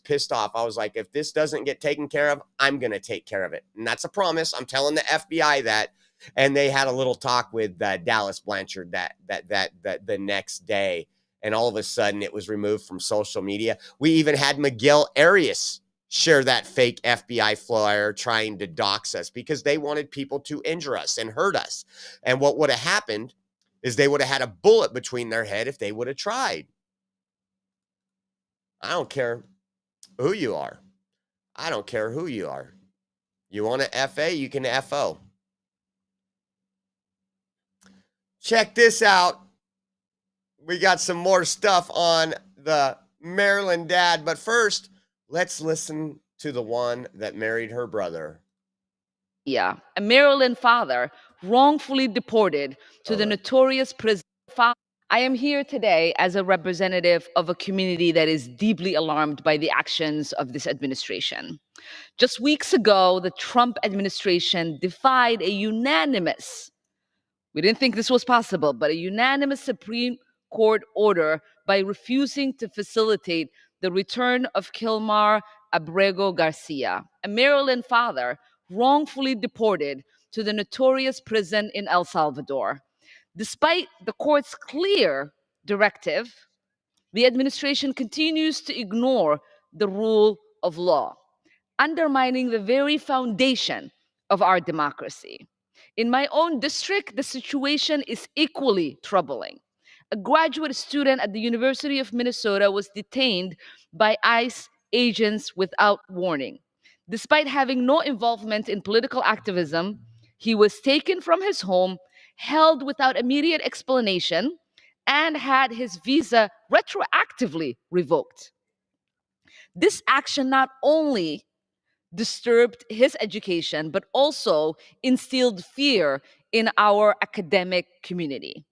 pissed off. I was like, if this doesn't get taken care of, I'm going to take care of it. And that's a promise. I'm telling the FBI that. And they had a little talk with Dallas Blanchard that the next day. And all of a sudden it was removed from social media. We even had Miguel Arias share that fake FBI flyer trying to dox us because they wanted people to injure us and hurt us. And what would have happened is they would have had a bullet between their head if they would have tried. I don't care who you are. I don't care who you are. You want to FA, you can FO. Check this out. We got some more stuff on the Maryland dad, but first, let's listen to the one that married her brother. Yeah, a Maryland father wrongfully deported to the notorious prison. I am here today as a representative of a community that is deeply alarmed by the actions of this administration. Just weeks ago, the Trump administration defied a unanimous We didn't think this was possible, but a unanimous Supreme Court order by refusing to facilitate the return of Kilmar Abrego Garcia, a Maryland father wrongfully deported to the notorious prison in El Salvador. Despite the court's clear directive, the administration continues to ignore the rule of law, undermining the very foundation of our democracy. In my own district, the situation is equally troubling. A graduate student at the University of Minnesota was detained by ICE agents without warning. Despite having no involvement in political activism, he was taken from his home, held without immediate explanation, and had his visa retroactively revoked. This action not only disturbed his education, but also instilled fear in our academic community.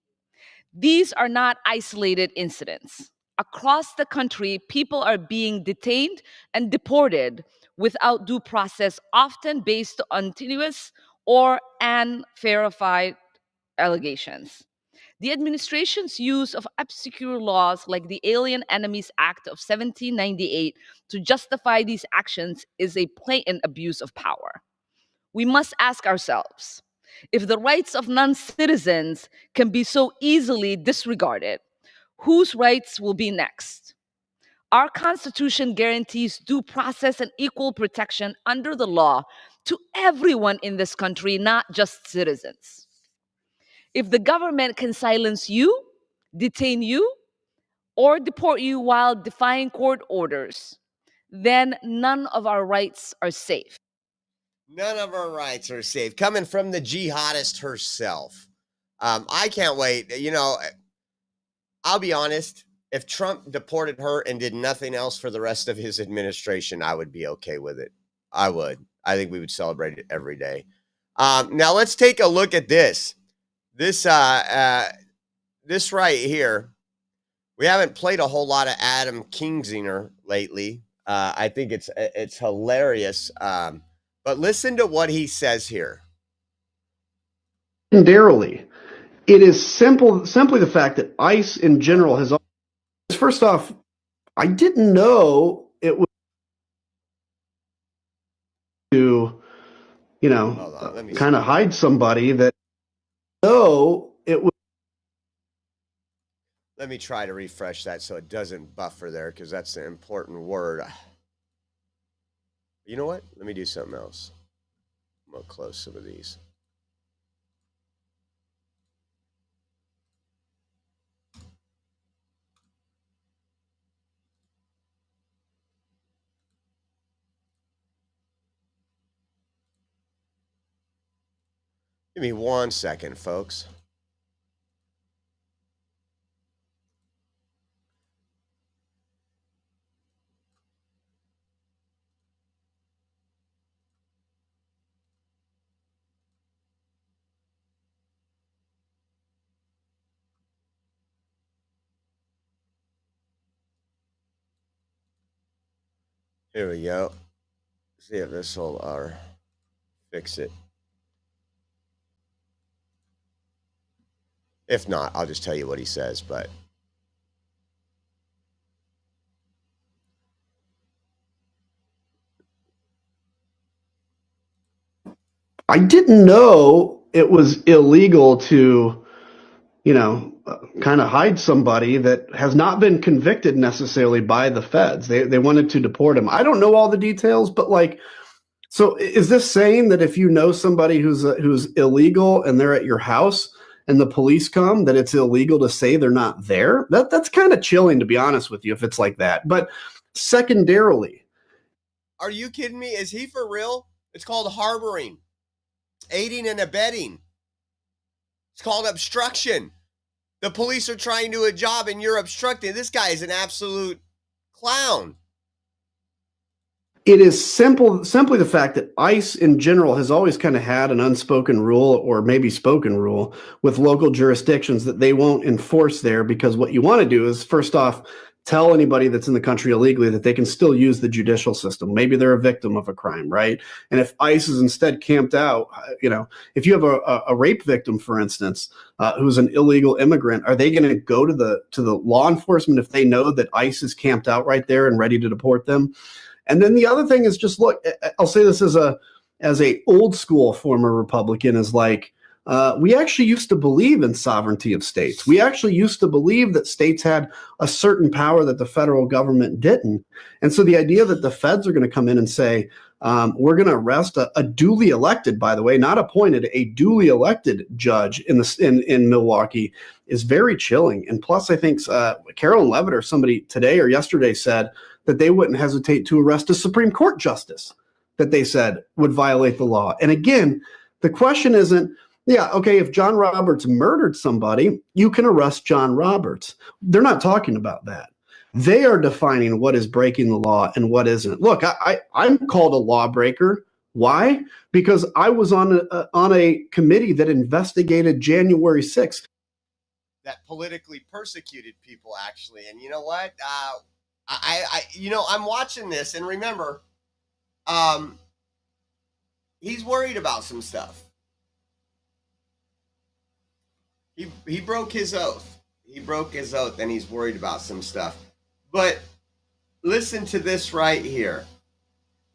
These are not isolated incidents. Across the country, people are being detained and deported without due process, often based on tenuous or unverified allegations. The administration's use of obscure laws like the Alien Enemies Act of 1798 to justify these actions is a blatant abuse of power. We must ask ourselves, if the rights of non-citizens can be so easily disregarded, whose rights will be next? Our Constitution guarantees due process and equal protection under the law to everyone in this country, not just citizens. If the government can silence you, detain you, or deport you while defying court orders, then none of our rights are safe. None of our rights are safe. Coming from the jihadist herself. I can't wait. You know, I'll be honest. If Trump deported her and did nothing else for the rest of his administration, I would be okay with it. I would. I think we would celebrate it every day. Now let's take a look at this. This right here. We haven't played a whole lot of Adam Kingsinger lately. I think it's hilarious. But listen to what he says here. Secondarily, it is simply the fact that ICE in general has. First off, I didn't know it was to, kind of hide somebody that. No, it was. Let me try to refresh that so it doesn't buffer there, because that's an important word. You know what? Let me do something else. I'm going to close some of these. Give me 1 second, folks. Here we go. See if this will fix it. If not, I'll just tell you what he says, but I didn't know it was illegal to, kind of hide somebody that has not been convicted necessarily by the feds. They wanted to deport him. I don't know all the details, but so is this saying that if you know somebody who's illegal and they're at your house and the police come, that it's illegal to say they're not there? That's kind of chilling, to be honest with you, if it's like that. But secondarily, are you kidding me? Is he for real? It's called harboring, aiding and abetting. It's called obstruction. The police are trying to do a job and you're obstructing. This guy is an absolute clown. It is simply the fact that ICE in general has always kind of had an unspoken rule, or maybe spoken rule, with local jurisdictions that they won't enforce there, because what you want to do is, first off, tell anybody that's in the country illegally that they can still use the judicial system. Maybe they're a victim of a crime, right? And if ICE is instead camped out, if you have a rape victim, for instance, who's an illegal immigrant, are they going to go to the law enforcement if they know that ICE is camped out right there and ready to deport them? And then the other thing is just look. I'll say this as a old school former Republican, is like, we actually used to believe in sovereignty of states. We actually used to believe that states had a certain power that the federal government didn't. And so the idea that the feds are going to come in and say, we're going to arrest a duly elected, by the way, not appointed, a duly elected judge in Milwaukee is very chilling. And plus, I think Carolyn Levitt or somebody today or yesterday said that they wouldn't hesitate to arrest a Supreme Court justice that they said would violate the law. And again, the question isn't, yeah, okay, if John Roberts murdered somebody, you can arrest John Roberts. They're not talking about that. They are defining what is breaking the law and what isn't. Look, I'm called a lawbreaker. Why? Because I was on a committee that investigated January 6th. That politically persecuted people, actually. And you know what? I'm watching this, and remember, he's worried about some stuff. He broke his oath. He broke his oath, and he's worried about some stuff. But listen to this right here.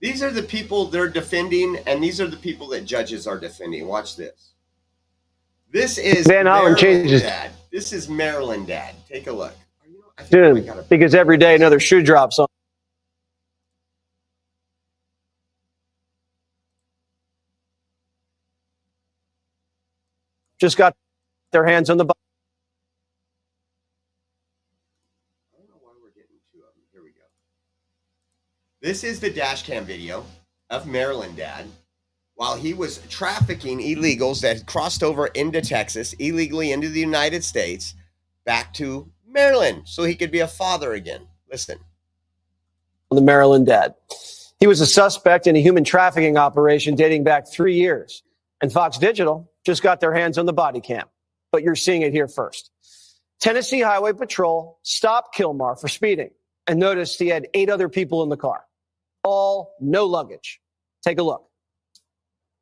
These are the people they're defending, and these are the people that judges are defending. Watch this. This is Van Allen changes. Dad. This is Maryland Dad. Take a look. Dude, because every day another shoe drops on. Just got their hands on the button. I don't know why we're getting two of them. Here we go. This is the dash cam video of Maryland Dad while he was trafficking illegals that had crossed over into Texas, illegally into the United States, back to Maryland so he could be a father again. Listen. The Maryland Dad. He was a suspect in a human trafficking operation dating back 3 years. And Fox Digital just got their hands on the body cam. But you're seeing it here first. Tennessee Highway Patrol stopped Kilmar for speeding and noticed he had 8 other people in the car. All no luggage. Take a look.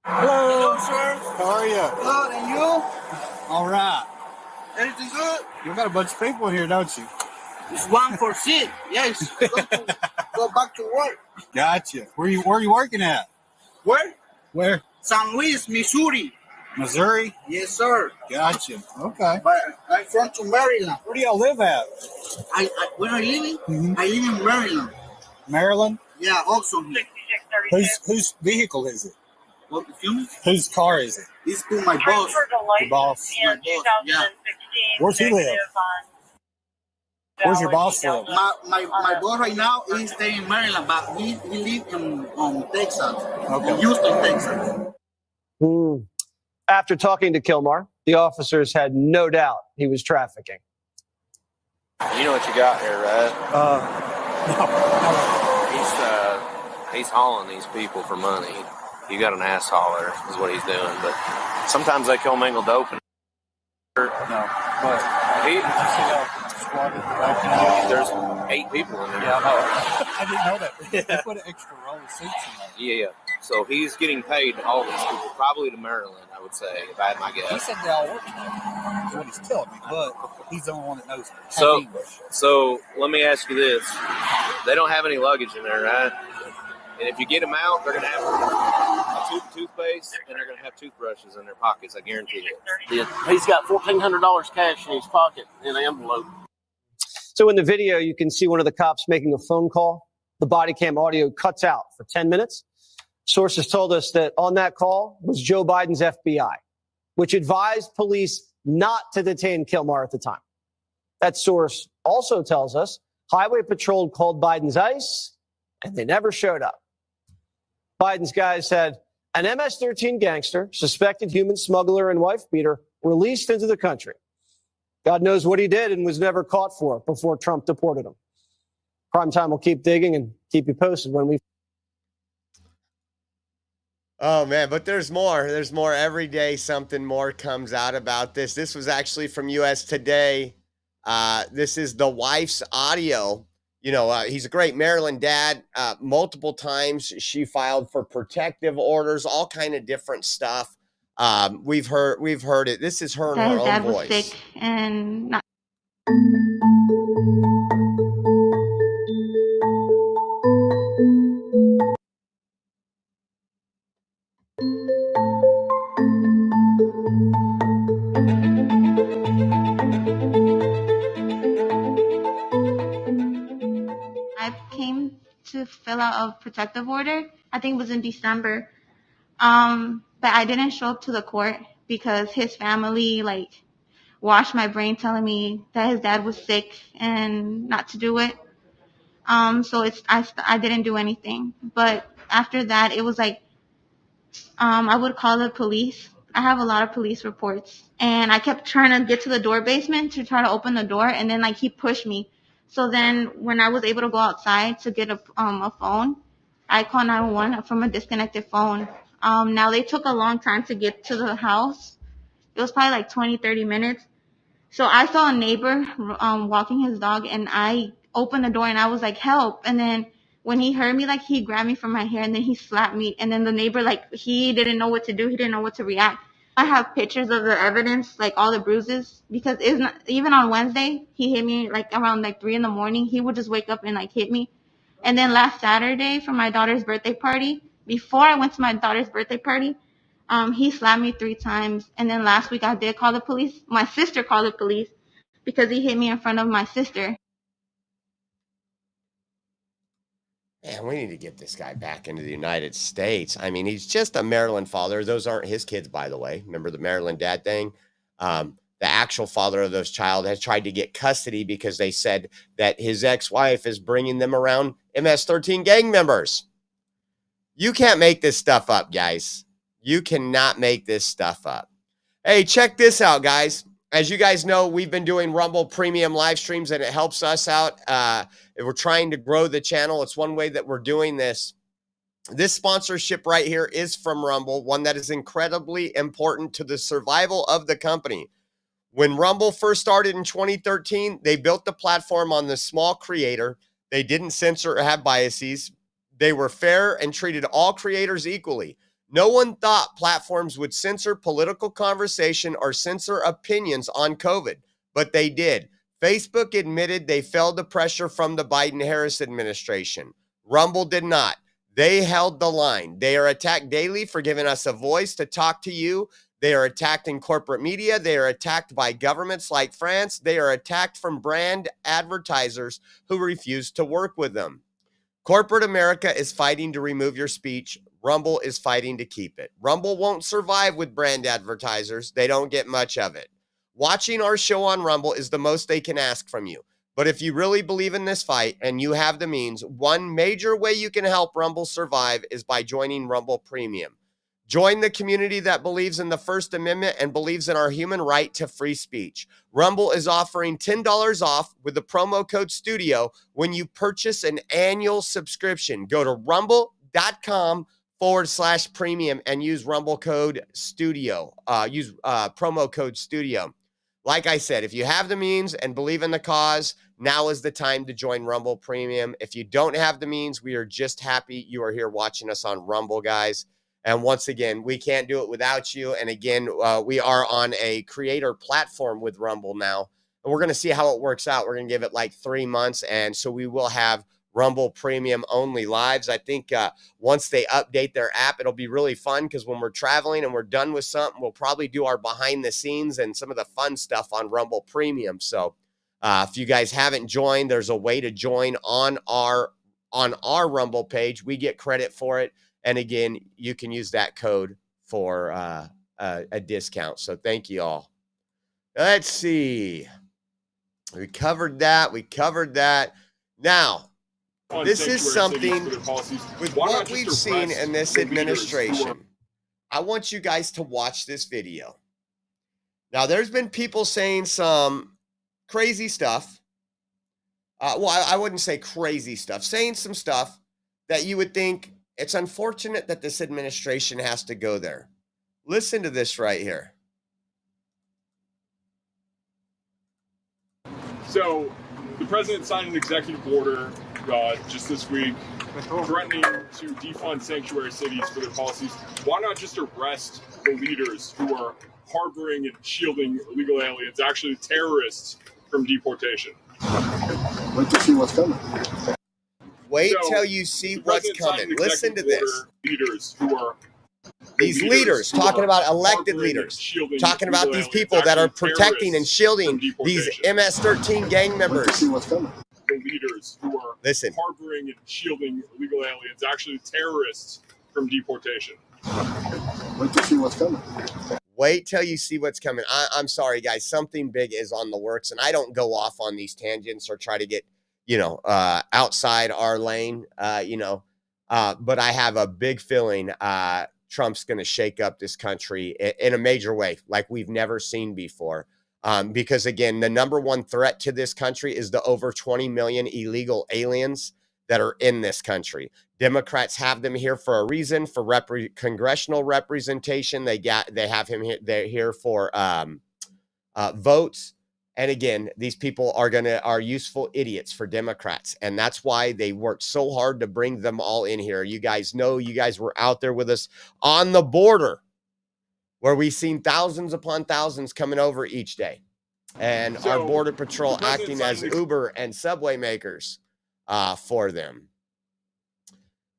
Hello, sir. How are you? Good, and you? All right. Everything good? You got a bunch of people here, don't you? It's 146. Yes. Go back to work. Gotcha. Where you working at? Where? Where? San Luis, Missouri. Missouri? Yes, sir. Gotcha. Okay. But I'm from to Maryland. Where do y'all live at? Where I live? I live in Maryland. Maryland? Yeah, also here. Whose vehicle is it? What, excuse me? Whose car is it? It's to my boss. Your boss? My boss, yeah. Where's he live? Where's your boss live? My boss right now is staying in Maryland, but he lives in Texas. Okay. In Houston, Texas. After talking to Kilmar, the officers had no doubt he was trafficking. You know what you got here, right? He's hauling these people for money. You got an ass hauler is what he's doing, but sometimes they commingle dope and No, but there's 8 people in there. Yeah, I know. I didn't know that. They put an extra row of seats in there. Yeah. So he's getting paid to haul these people, probably to Maryland, I would say, if I had my guess. He said they all work together. That's what he's telling me, but he's the only one that knows So let me ask you this. They don't have any luggage in there, right? And if you get them out, they're going to have a tube of toothpaste and they're going to have toothbrushes in their pockets, I guarantee it. Yeah. He's got $1,400 cash in his pocket in an envelope. So in the video, you can see one of the cops making a phone call. The body cam audio cuts out for 10 minutes. Sources told us that on that call was Joe Biden's FBI, which advised police not to detain Kilmar at the time. That source also tells us Highway Patrol called Biden's ICE, and they never showed up. Biden's guys said an MS-13 gangster, suspected human smuggler and wife beater, released into the country. God knows what he did and was never caught for before Trump deported him. Primetime will keep digging and keep you posted when we... Oh, man, but there's more. There's more every day. Something more comes out about this. This was actually from U.S. Today. This is the wife's audio. You know, he's a great Maryland dad. Multiple times she filed for protective orders, all kind of different stuff. We've heard it. This is her in her own voice. Sick and not. I came to fill out a protective order. I think it was in December. But I didn't show up to the court because his family washed my brain telling me that his dad was sick and not to do it. So I didn't do anything. But after that, it was I would call the police. I have a lot of police reports, and I kept trying to get to the door basement to try to open the door, and then he pushed me. So then when I was able to go outside to get a phone, I called 911 from a disconnected phone. Now they took a long time to get to the house. It was probably 20, 30 minutes. So I saw a neighbor walking his dog, and I opened the door and I was like, help. And then when he heard me, he grabbed me from my hair and then he slapped me. And then the neighbor, he didn't know what to do. He didn't know what to react. I have pictures of the evidence, all the bruises, because it's not, even on Wednesday, he hit me around 3 in the morning. He would just wake up and hit me. And then last Saturday for my daughter's birthday party, before I went to my daughter's birthday party, he slapped me 3 times. And then last week I did call the police. My sister called the police because he hit me in front of my sister. Man, we need to get this guy back into the United States. I mean, he's just a Maryland father. Those aren't his kids, by the way. Remember the Maryland dad thing? The actual father of those child has tried to get custody because they said that his ex-wife is bringing them around MS-13 gang members. You can't make this stuff up, guys. You cannot make this stuff up. Hey, check this out, guys. As you guys know, we've been doing Rumble Premium live streams, and it helps us out. We're trying to grow the channel. It's one way that we're doing this. This sponsorship right here is from Rumble, one that is incredibly important to the survival of the company. When Rumble first started in 2013, they built the platform on the small creator. They didn't censor or have biases. They were fair and treated all creators equally. No one thought platforms would censor political conversation or censor opinions on COVID, but they did. Facebook admitted they felt the pressure from the Biden-Harris administration. Rumble did not. They held the line. They are attacked daily for giving us a voice to talk to you. They are attacked in corporate media. They are attacked by governments like France. They are attacked from brand advertisers who refuse to work with them. Corporate America is fighting to remove your speech. Rumble is fighting to keep it. Rumble won't survive with brand advertisers. They don't get much of it. Watching our show on Rumble is the most they can ask from you. But if you really believe in this fight and you have the means, one major way you can help Rumble survive is by joining Rumble Premium. Join the community that believes in the First Amendment and believes in our human right to free speech. Rumble is offering $10 off with the promo code STUDIO when you purchase an annual subscription. Go to rumble.com/premium and use Rumble code STUDIO. Use promo code STUDIO. Like I said, if you have the means and believe in the cause, now is the time to join Rumble Premium. If you don't have the means, we are just happy you are here watching us on Rumble, guys. And once again, we can't do it without you. And again, we are on a creator platform with Rumble now. And we're going to see how it works out. We're going to give it 3 months. And so we will have Rumble Premium only lives. I think once they update their app, it'll be really fun because when we're traveling and we're done with something, we'll probably do our behind the scenes and some of the fun stuff on Rumble Premium. So if you guys haven't joined, there's a way to join on our Rumble page. We get credit for it. And again, you can use that code for a discount. So thank you all. Let's see. We covered that. Now, this is something with what we've seen in this administration. I want you guys to watch this video. Now, there's been people saying some crazy stuff. I wouldn't say crazy stuff. Saying some stuff that you would think, it's unfortunate that this administration has to go there. Listen to this right here. So the president signed an executive order just this week threatening to defund sanctuary cities for their policies. Why not just arrest the leaders who are harboring and shielding illegal aliens, actually terrorists, from deportation? Wait to see what's coming. Wait till you see what's coming. Listen to this. Leaders who are these leaders talking about elected leaders, talking about these people that are protecting and shielding these MS-13 gang members. Wait to see what's coming. The leaders who are Listen. harboring and shielding illegal aliens, actually terrorists, from deportation. Wait to see what's coming. Wait till you see what's coming. I'm sorry, guys. Something big is on the works, and I don't go off on these tangents or try to get, outside our lane, but I have a big feeling Trump's going to shake up this country in a major way like we've never seen before. Because, again, the number one threat to this country is the over 20 million illegal aliens that are in this country. Democrats have them here for a reason, for congressional representation. They have him here. They're here for votes. And again, these people are useful idiots for Democrats. And that's why they worked so hard to bring them all in here. You guys know, you guys were out there with us on the border, where we've seen thousands upon thousands coming over each day. And our Border Patrol acting as Uber and Subway makers for them.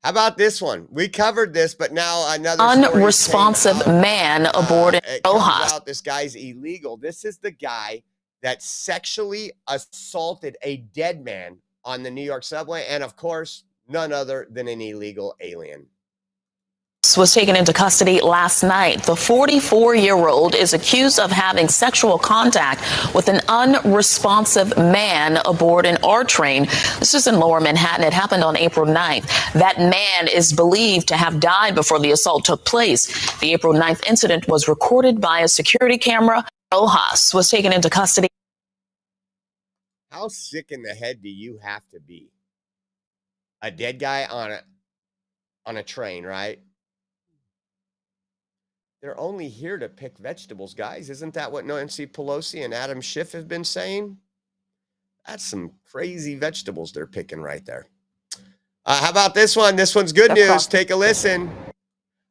How about this one? We covered this, but now another unresponsive man aboard Rojas. This guy's illegal. This is the guy that sexually assaulted a dead man on the New York subway. And of course, none other than an illegal alien. Was taken into custody last night. The 44-year-old is accused of having sexual contact with an unresponsive man aboard an R train. This is in Lower Manhattan. It happened on April 9th. That man is believed to have died before the assault took place. The April 9th incident was recorded by a security camera. Rojas was taken into custody. How sick in the head do you have to be? A dead guy on a train, right? They're only here to pick vegetables, guys. Isn't that what Nancy Pelosi and Adam Schiff have been saying? That's some crazy vegetables they're picking right there. How about this one? This one's good news. Take a listen.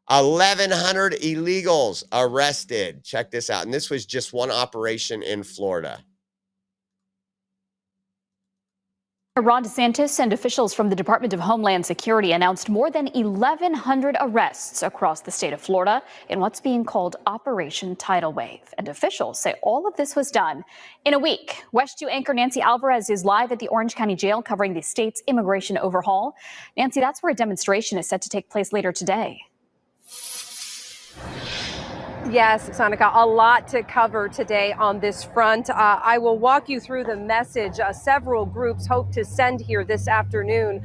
1,100 illegals arrested. Check this out. And this was just one operation in Florida. Ron DeSantis and officials from the Department of Homeland Security announced more than 1,100 arrests across the state of Florida in what's being called Operation Tidal Wave. And officials say all of this was done in a week. West 2 anchor Nancy Alvarez is live at the Orange County Jail covering the state's immigration overhaul. Nancy, that's where a demonstration is set to take place later today. Yes, Sonica, a lot to cover today on this front. I will walk you through the message several groups hope to send here this afternoon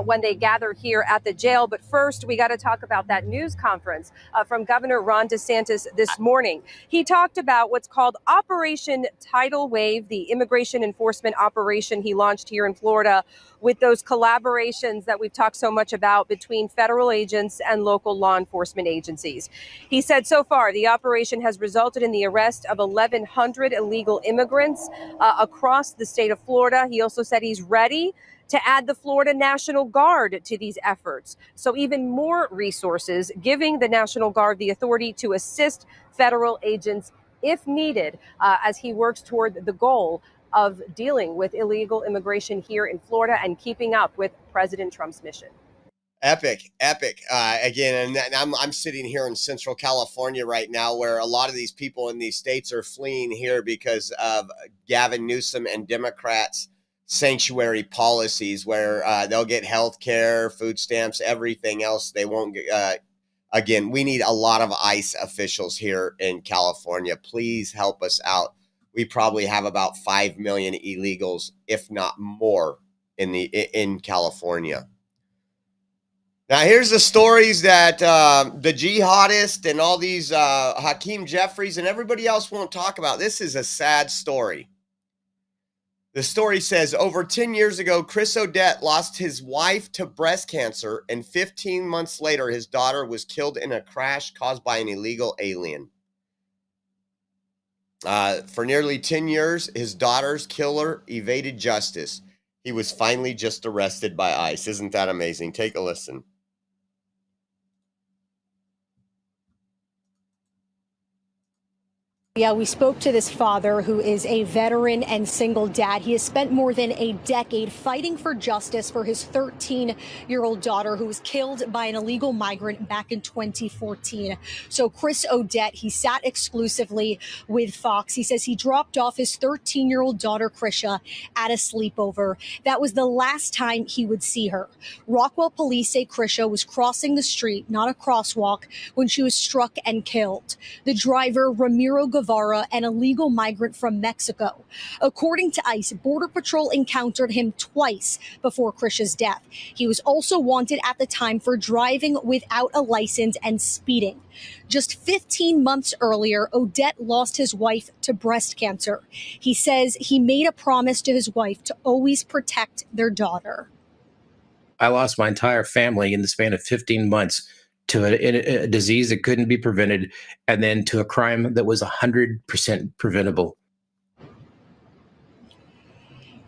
when they gather here at the jail. But first, we got to talk about that news conference from Governor Ron DeSantis this morning. He talked about what's called Operation Tidal Wave, the immigration enforcement operation he launched here in Florida, with those collaborations that we've talked so much about between federal agents and local law enforcement agencies. He said so far, the operation has resulted in the arrest of 1,100 illegal immigrants across the state of Florida. He also said he's ready to add the Florida National Guard to these efforts. So even more resources, giving the National Guard the authority to assist federal agents if needed, as he works toward the goal of dealing with illegal immigration here in Florida and keeping up with President Trump's mission. Epic. Again, and I'm sitting here in Central California right now, where a lot of these people in these states are fleeing here because of Gavin Newsom and Democrats' sanctuary policies, where they'll get health care, food stamps, everything else. They won't get. Again, we need a lot of ICE officials here in California. Please help us out. We probably have about 5 million illegals, if not more, in California. Now, here's the stories that the jihadist and all these Hakeem Jeffries and everybody else won't talk about. This is a sad story. The story says, over 10 years ago, Chris Odette lost his wife to breast cancer, and 15 months later, his daughter was killed in a crash caused by an illegal alien. For nearly 10 years, his daughter's killer evaded justice. He was finally just arrested by ICE. Isn't that amazing? Take a listen. Yeah, we spoke to this father who is a veteran and single dad. He has spent more than a decade fighting for justice for his 13-year-old daughter who was killed by an illegal migrant back in 2014. So Chris Odette, he sat exclusively with Fox. He says he dropped off his 13-year-old daughter, Krisha, at a sleepover. That was the last time he would see her. Rockwell police say Krisha was crossing the street, not a crosswalk, when she was struck and killed. The driver, Ramiro Guevara, an illegal migrant from Mexico. According to ICE, Border Patrol encountered him twice before Krisha's death. He was also wanted at the time for driving without a license and speeding. Just 15 months earlier, Odette lost his wife to breast cancer. He says he made a promise to his wife to always protect their daughter. I lost my entire family in the span of 15 months to a disease that couldn't be prevented, and then to a crime that was 100% preventable.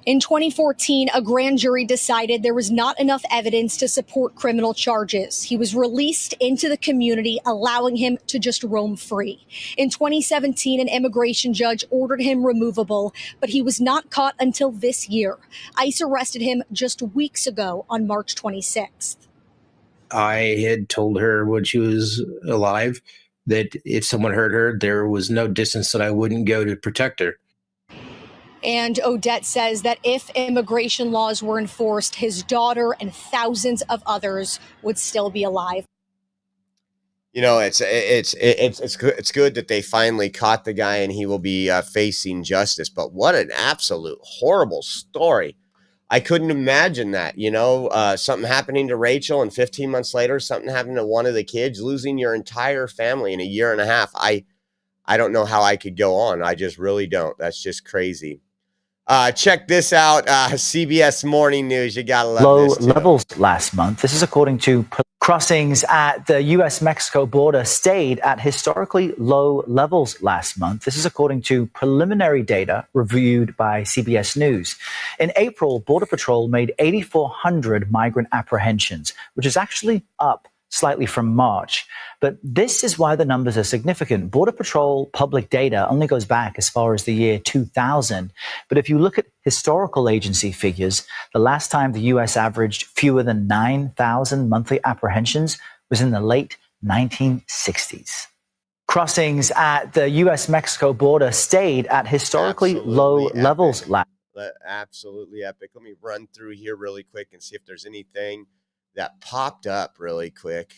In 2014, a grand jury decided there was not enough evidence to support criminal charges. He was released into the community, allowing him to just roam free. In 2017, an immigration judge ordered him removable, but he was not caught until this year. ICE arrested him just weeks ago on March 26th. I had told her when she was alive that if someone hurt her, there was no distance that I wouldn't go to protect her. And Odette says that if immigration laws were enforced, his daughter and thousands of others would still be alive. You know, it's good that they finally caught the guy and he will be facing justice. But what an absolute horrible story. I couldn't imagine that, something happening to Rachel and 15 months later, something happening to one of the kids, losing your entire family in a year and a half. I don't know how I could go on. I just really don't. That's just crazy. Check this out. CBS Morning News. You got to love low this too. levels last month. This is according to crossings at the U.S.-Mexico border stayed at historically low levels last month. This is according to preliminary data reviewed by CBS News. In April, Border Patrol made 8,400 migrant apprehensions, which is actually up slightly from March. But this is why the numbers are significant. Border Patrol public data only goes back as far as the year 2000. But if you look at historical agency figures, the last time the U.S. averaged fewer than 9,000 monthly apprehensions was in the late 1960s. Crossings at the U.S.-Mexico border stayed at historically low levels last. Absolutely epic. Let me run through here really quick and see if there's anything that popped up really quick.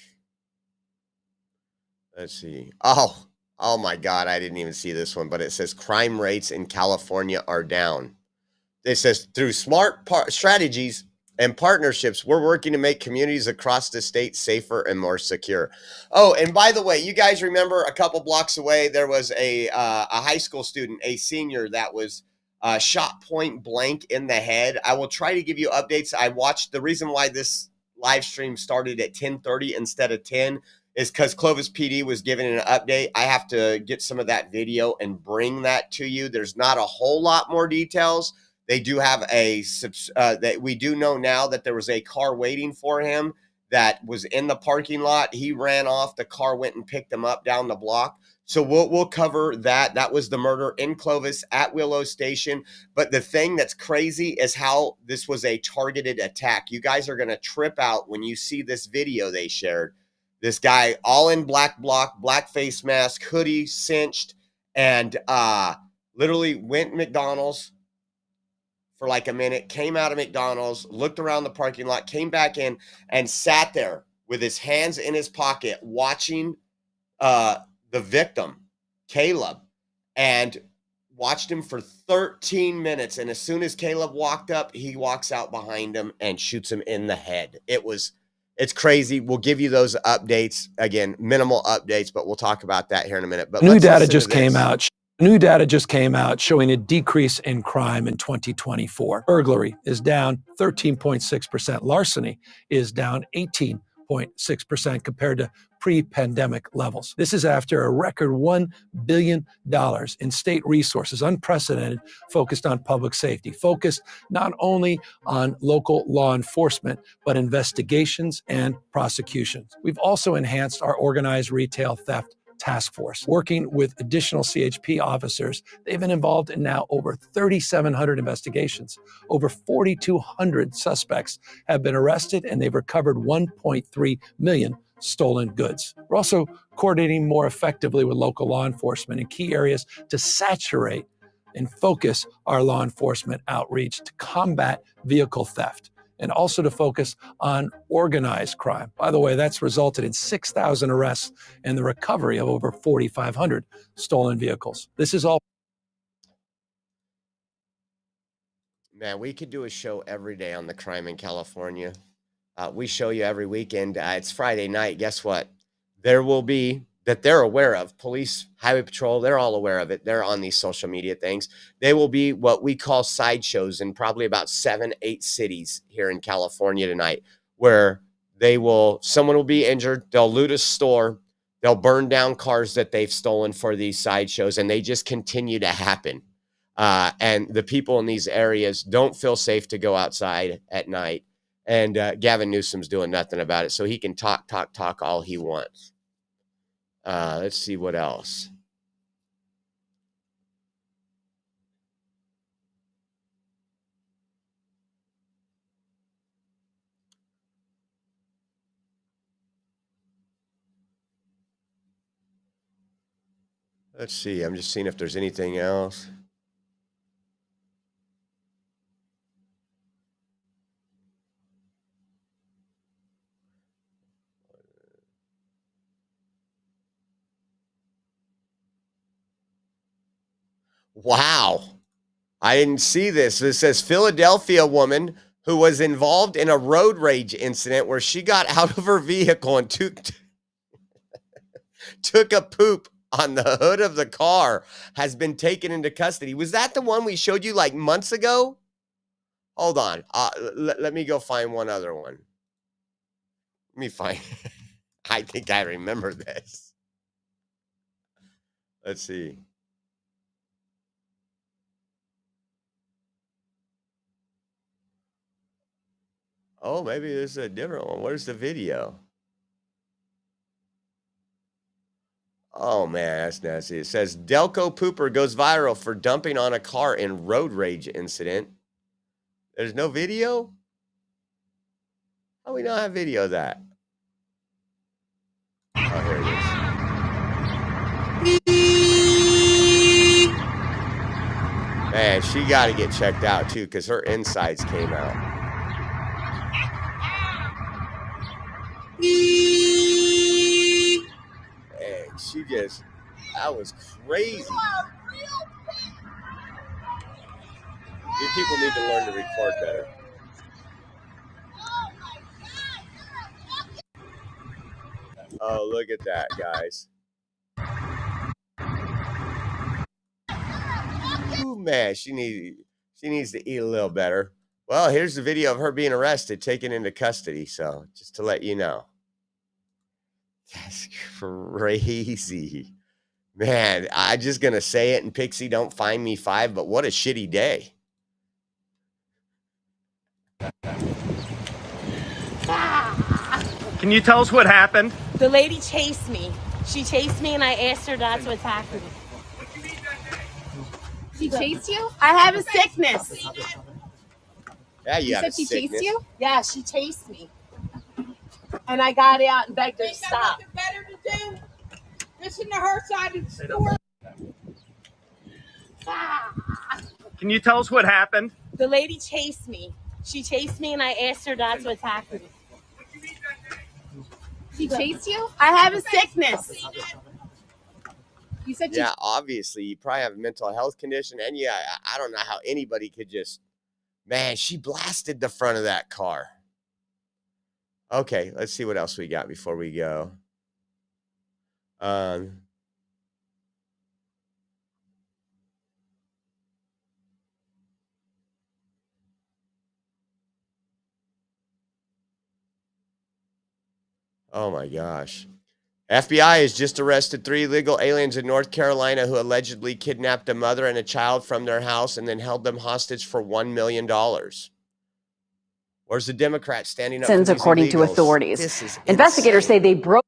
Let's see. Oh my God. I didn't even see this one, but it says crime rates in California are down. It says through smart strategies and partnerships, we're working to make communities across the state safer and more secure. Oh, and by the way, you guys remember a couple blocks away, there was a high school student, a senior that was shot point blank in the head. I will try to give you updates. I watched the reason why this live stream started at 10:30 instead of 10 is because Clovis PD was giving an update. I have to get some of that video and bring that to you. There's not a whole lot more details. They do have that we do know now that there was a car waiting for him that was in the parking lot. He ran off. The car went and picked him up down the block. So we'll cover that. That was the murder in Clovis at Willow Station. But the thing that's crazy is how this was a targeted attack. You guys are going to trip out when you see this video they shared. This guy all in black block, black face mask, hoodie cinched, and literally went McDonald's for like a minute, came out of McDonald's, looked around the parking lot, came back in and sat there with his hands in his pocket watching the victim, Caleb, and watched him for 13 minutes. And as soon as Caleb walked up, he walks out behind him and shoots him in the head. It's crazy. We'll give you those updates. Again, minimal updates, but we'll talk about that here in a minute. But New data just came out. New data just came out showing a decrease in crime in 2024. Burglary is down 13.6%. Larceny is down 18.6%. 4.6% compared to pre-pandemic levels. This is after a record $1 billion in state resources, unprecedented, focused on public safety, focused not only on local law enforcement, but investigations and prosecutions. We've also enhanced our organized retail theft task force. Working with additional CHP officers, they've been involved in now over 3,700 investigations. Over 4,200 suspects have been arrested, and they've recovered 1.3 million stolen goods. We're also coordinating more effectively with local law enforcement in key areas to saturate and focus our law enforcement outreach to combat vehicle theft, and also to focus on organized crime. By the way, that's resulted in 6,000 arrests and the recovery of over 4,500 stolen vehicles. This is all. Man, we could do a show every day on the crime in California. We show you every weekend. It's Friday night. Guess what? There will be, that they're aware of, police, highway patrol, they're all aware of it. They're on these social media things. They will be what we call sideshows in probably about 7-8 cities here in California tonight, where someone will be injured. They'll loot a store. They'll burn down cars that they've stolen for these sideshows, and they just continue to happen. And the people in these areas don't feel safe to go outside at night. And Gavin Newsom's doing nothing about it, so he can talk all he wants. Let's see what else. Let's see. I'm just seeing if there's anything else. Wow. I didn't see this. This says Philadelphia woman who was involved in a road rage incident where she got out of her vehicle and took a poop on the hood of the car has been taken into custody. Was that the one we showed you like months ago? Hold on. Let me go find one other one. Let me find. I think I remember this. Let's see. Oh, maybe this is a different one. Where's the video? Oh, man, that's nasty. It says Delco pooper goes viral for dumping on a car in road rage incident. There's no video? How do we not have video of that? Oh, here it is. Man, she got to get checked out, too, because her insides came out. Man, that was crazy. These people need to learn to record better. Oh, look at that, guys. Ooh, man, she needs to eat a little better. Well, here's the video of her being arrested, taken into custody. So just to let you know. That's crazy. Man, I'm just going to say it, and Pixie, don't find me 5, but what a shitty day. Can you tell us what happened? The lady chased me. She chased me, and I asked her not to attack me. She chased you? I have a sickness. Yeah, You have said a she sickness. chased you? Yeah, she chased me. And I got out and begged her to stop. Better to do? Listen to her side of the story. Can you tell us what happened? The lady chased me. She chased me, and I asked her not to attack me. She chased you? I have a sickness. You said Yeah, obviously, you probably have a mental health condition. And yeah, I don't know how anybody could just, man, she blasted the front of that car. Okay, let's see what else we got before we go. Oh, my gosh. FBI has just arrested 3 illegal aliens in North Carolina who allegedly kidnapped a mother and a child from their house and then held them hostage for $1 million. Where's the Democrats standing up for these according to illegals? authorities. This is Investigators insane. say they broke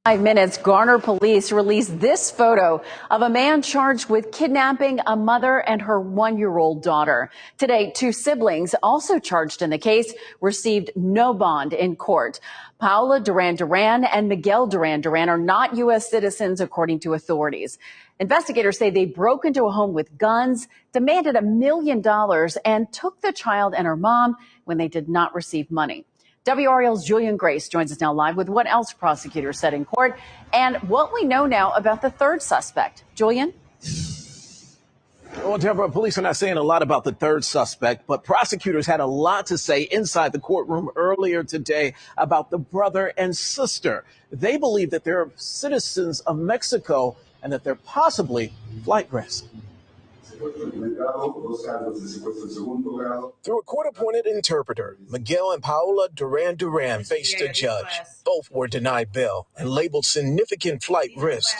5 minutes. Garner police released this photo of a man charged with kidnapping a mother and her 1-year-old daughter. Today, 2 siblings also charged in the case received no bond in court. Paola Duran Duran and Miguel Duran Duran are not U.S. citizens, according to authorities. Investigators say they broke into a home with guns, demanded $1 million, and took the child and her mom when they did not receive money. WRL's Julian Grace joins us now live with what else prosecutors said in court and what we know now about the 3rd suspect. Julian? Well, Deborah, police are not saying a lot about the 3rd suspect, but prosecutors had a lot to say inside the courtroom earlier today about the brother and sister. They believe that they're citizens of Mexico and that they're possibly flight risk. Through a court-appointed interpreter, Miguel and Paola Duran Duran faced a judge. Both were denied bail and labeled significant flight risk.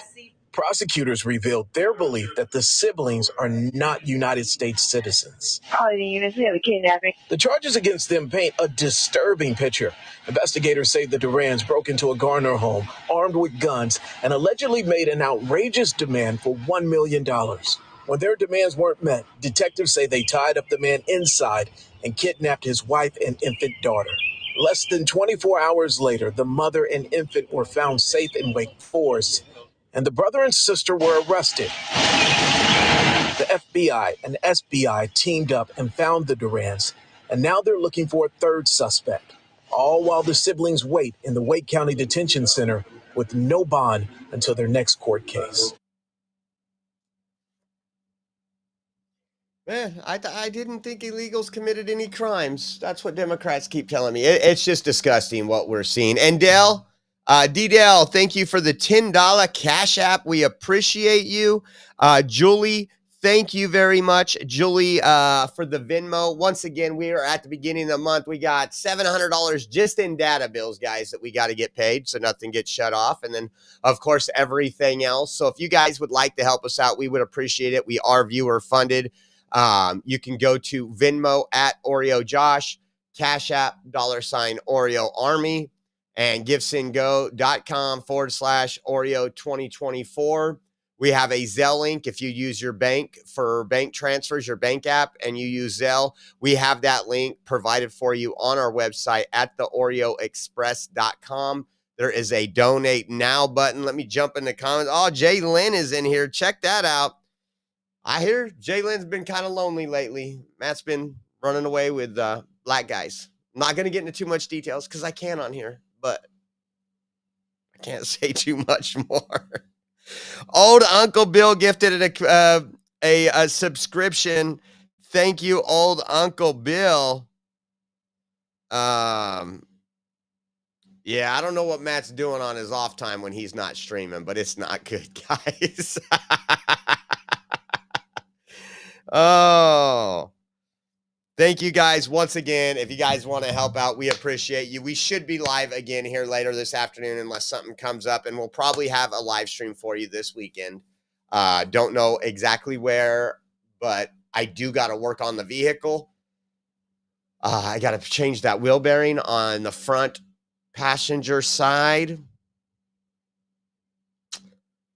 Prosecutors revealed their belief that the siblings are not United States citizens. The charges against them paint a disturbing picture. Investigators say the Durans broke into a Garner home armed with guns and allegedly made an outrageous demand for $1 million. When their demands weren't met, detectives say they tied up the man inside and kidnapped his wife and infant daughter. Less than 24 hours later, the mother and infant were found safe in Wake Forest, and the brother and sister were arrested. The FBI and SBI teamed up and found the Durans, and now they're looking for a 3rd suspect, all while the siblings wait in the Wake County Detention Center with no bond until their next court case. I didn't think illegals committed any crimes. That's what Democrats keep telling me. It's just disgusting what we're seeing. And Dell, D-Dell, thank you for the $10 Cash App. We appreciate you. Julie, thank you very much. Julie, for the Venmo. Once again, we are at the beginning of the month. We got $700 just in data bills, guys, that we got to get paid so nothing gets shut off. And then, of course, everything else. So if you guys would like to help us out, we would appreciate it. We are viewer funded. You can go to Venmo at Oreo Josh, Cash App, $ Oreo Army, and givesendgo.com/Oreo 2024. We have a Zelle link. If you use your bank for bank transfers, your bank app, and you use Zelle, we have that link provided for you on our website at theoreoexpress.com. There is a donate now button. Let me jump in the comments. Oh, Jay Lynn is in here. Check that out. I hear Jay Lynn's been kind of lonely lately. Matt's been running away with black guys. I'm not going to get into too much details because I can on here, but I can't say too much more. Old Uncle Bill gifted a subscription. Thank you, Old Uncle Bill. Yeah, I don't know what Matt's doing on his off time when he's not streaming, but it's not good, guys. Oh, thank you guys once again. If you guys want to help out, we appreciate you. We should be live again here later this afternoon unless something comes up, and we'll probably have a live stream for you this weekend. Don't know exactly where, but I do got to work on the vehicle. I got to change that wheel bearing on the front passenger side.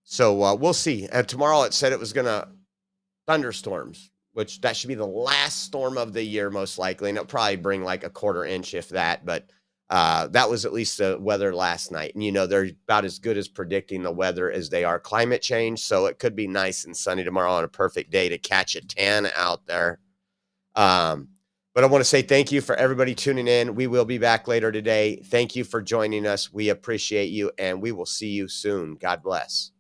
So we'll see. Tomorrow it said it was going to thunderstorms, which that should be the last storm of the year, most likely. And it'll probably bring like a quarter inch, if that. But that was at least the weather last night. And, you know, they're about as good as predicting the weather as they are climate change. So it could be nice and sunny tomorrow on a perfect day to catch a tan out there. But I want to say thank you for everybody tuning in. We will be back later today. Thank you for joining us. We appreciate you, and we will see you soon. God bless.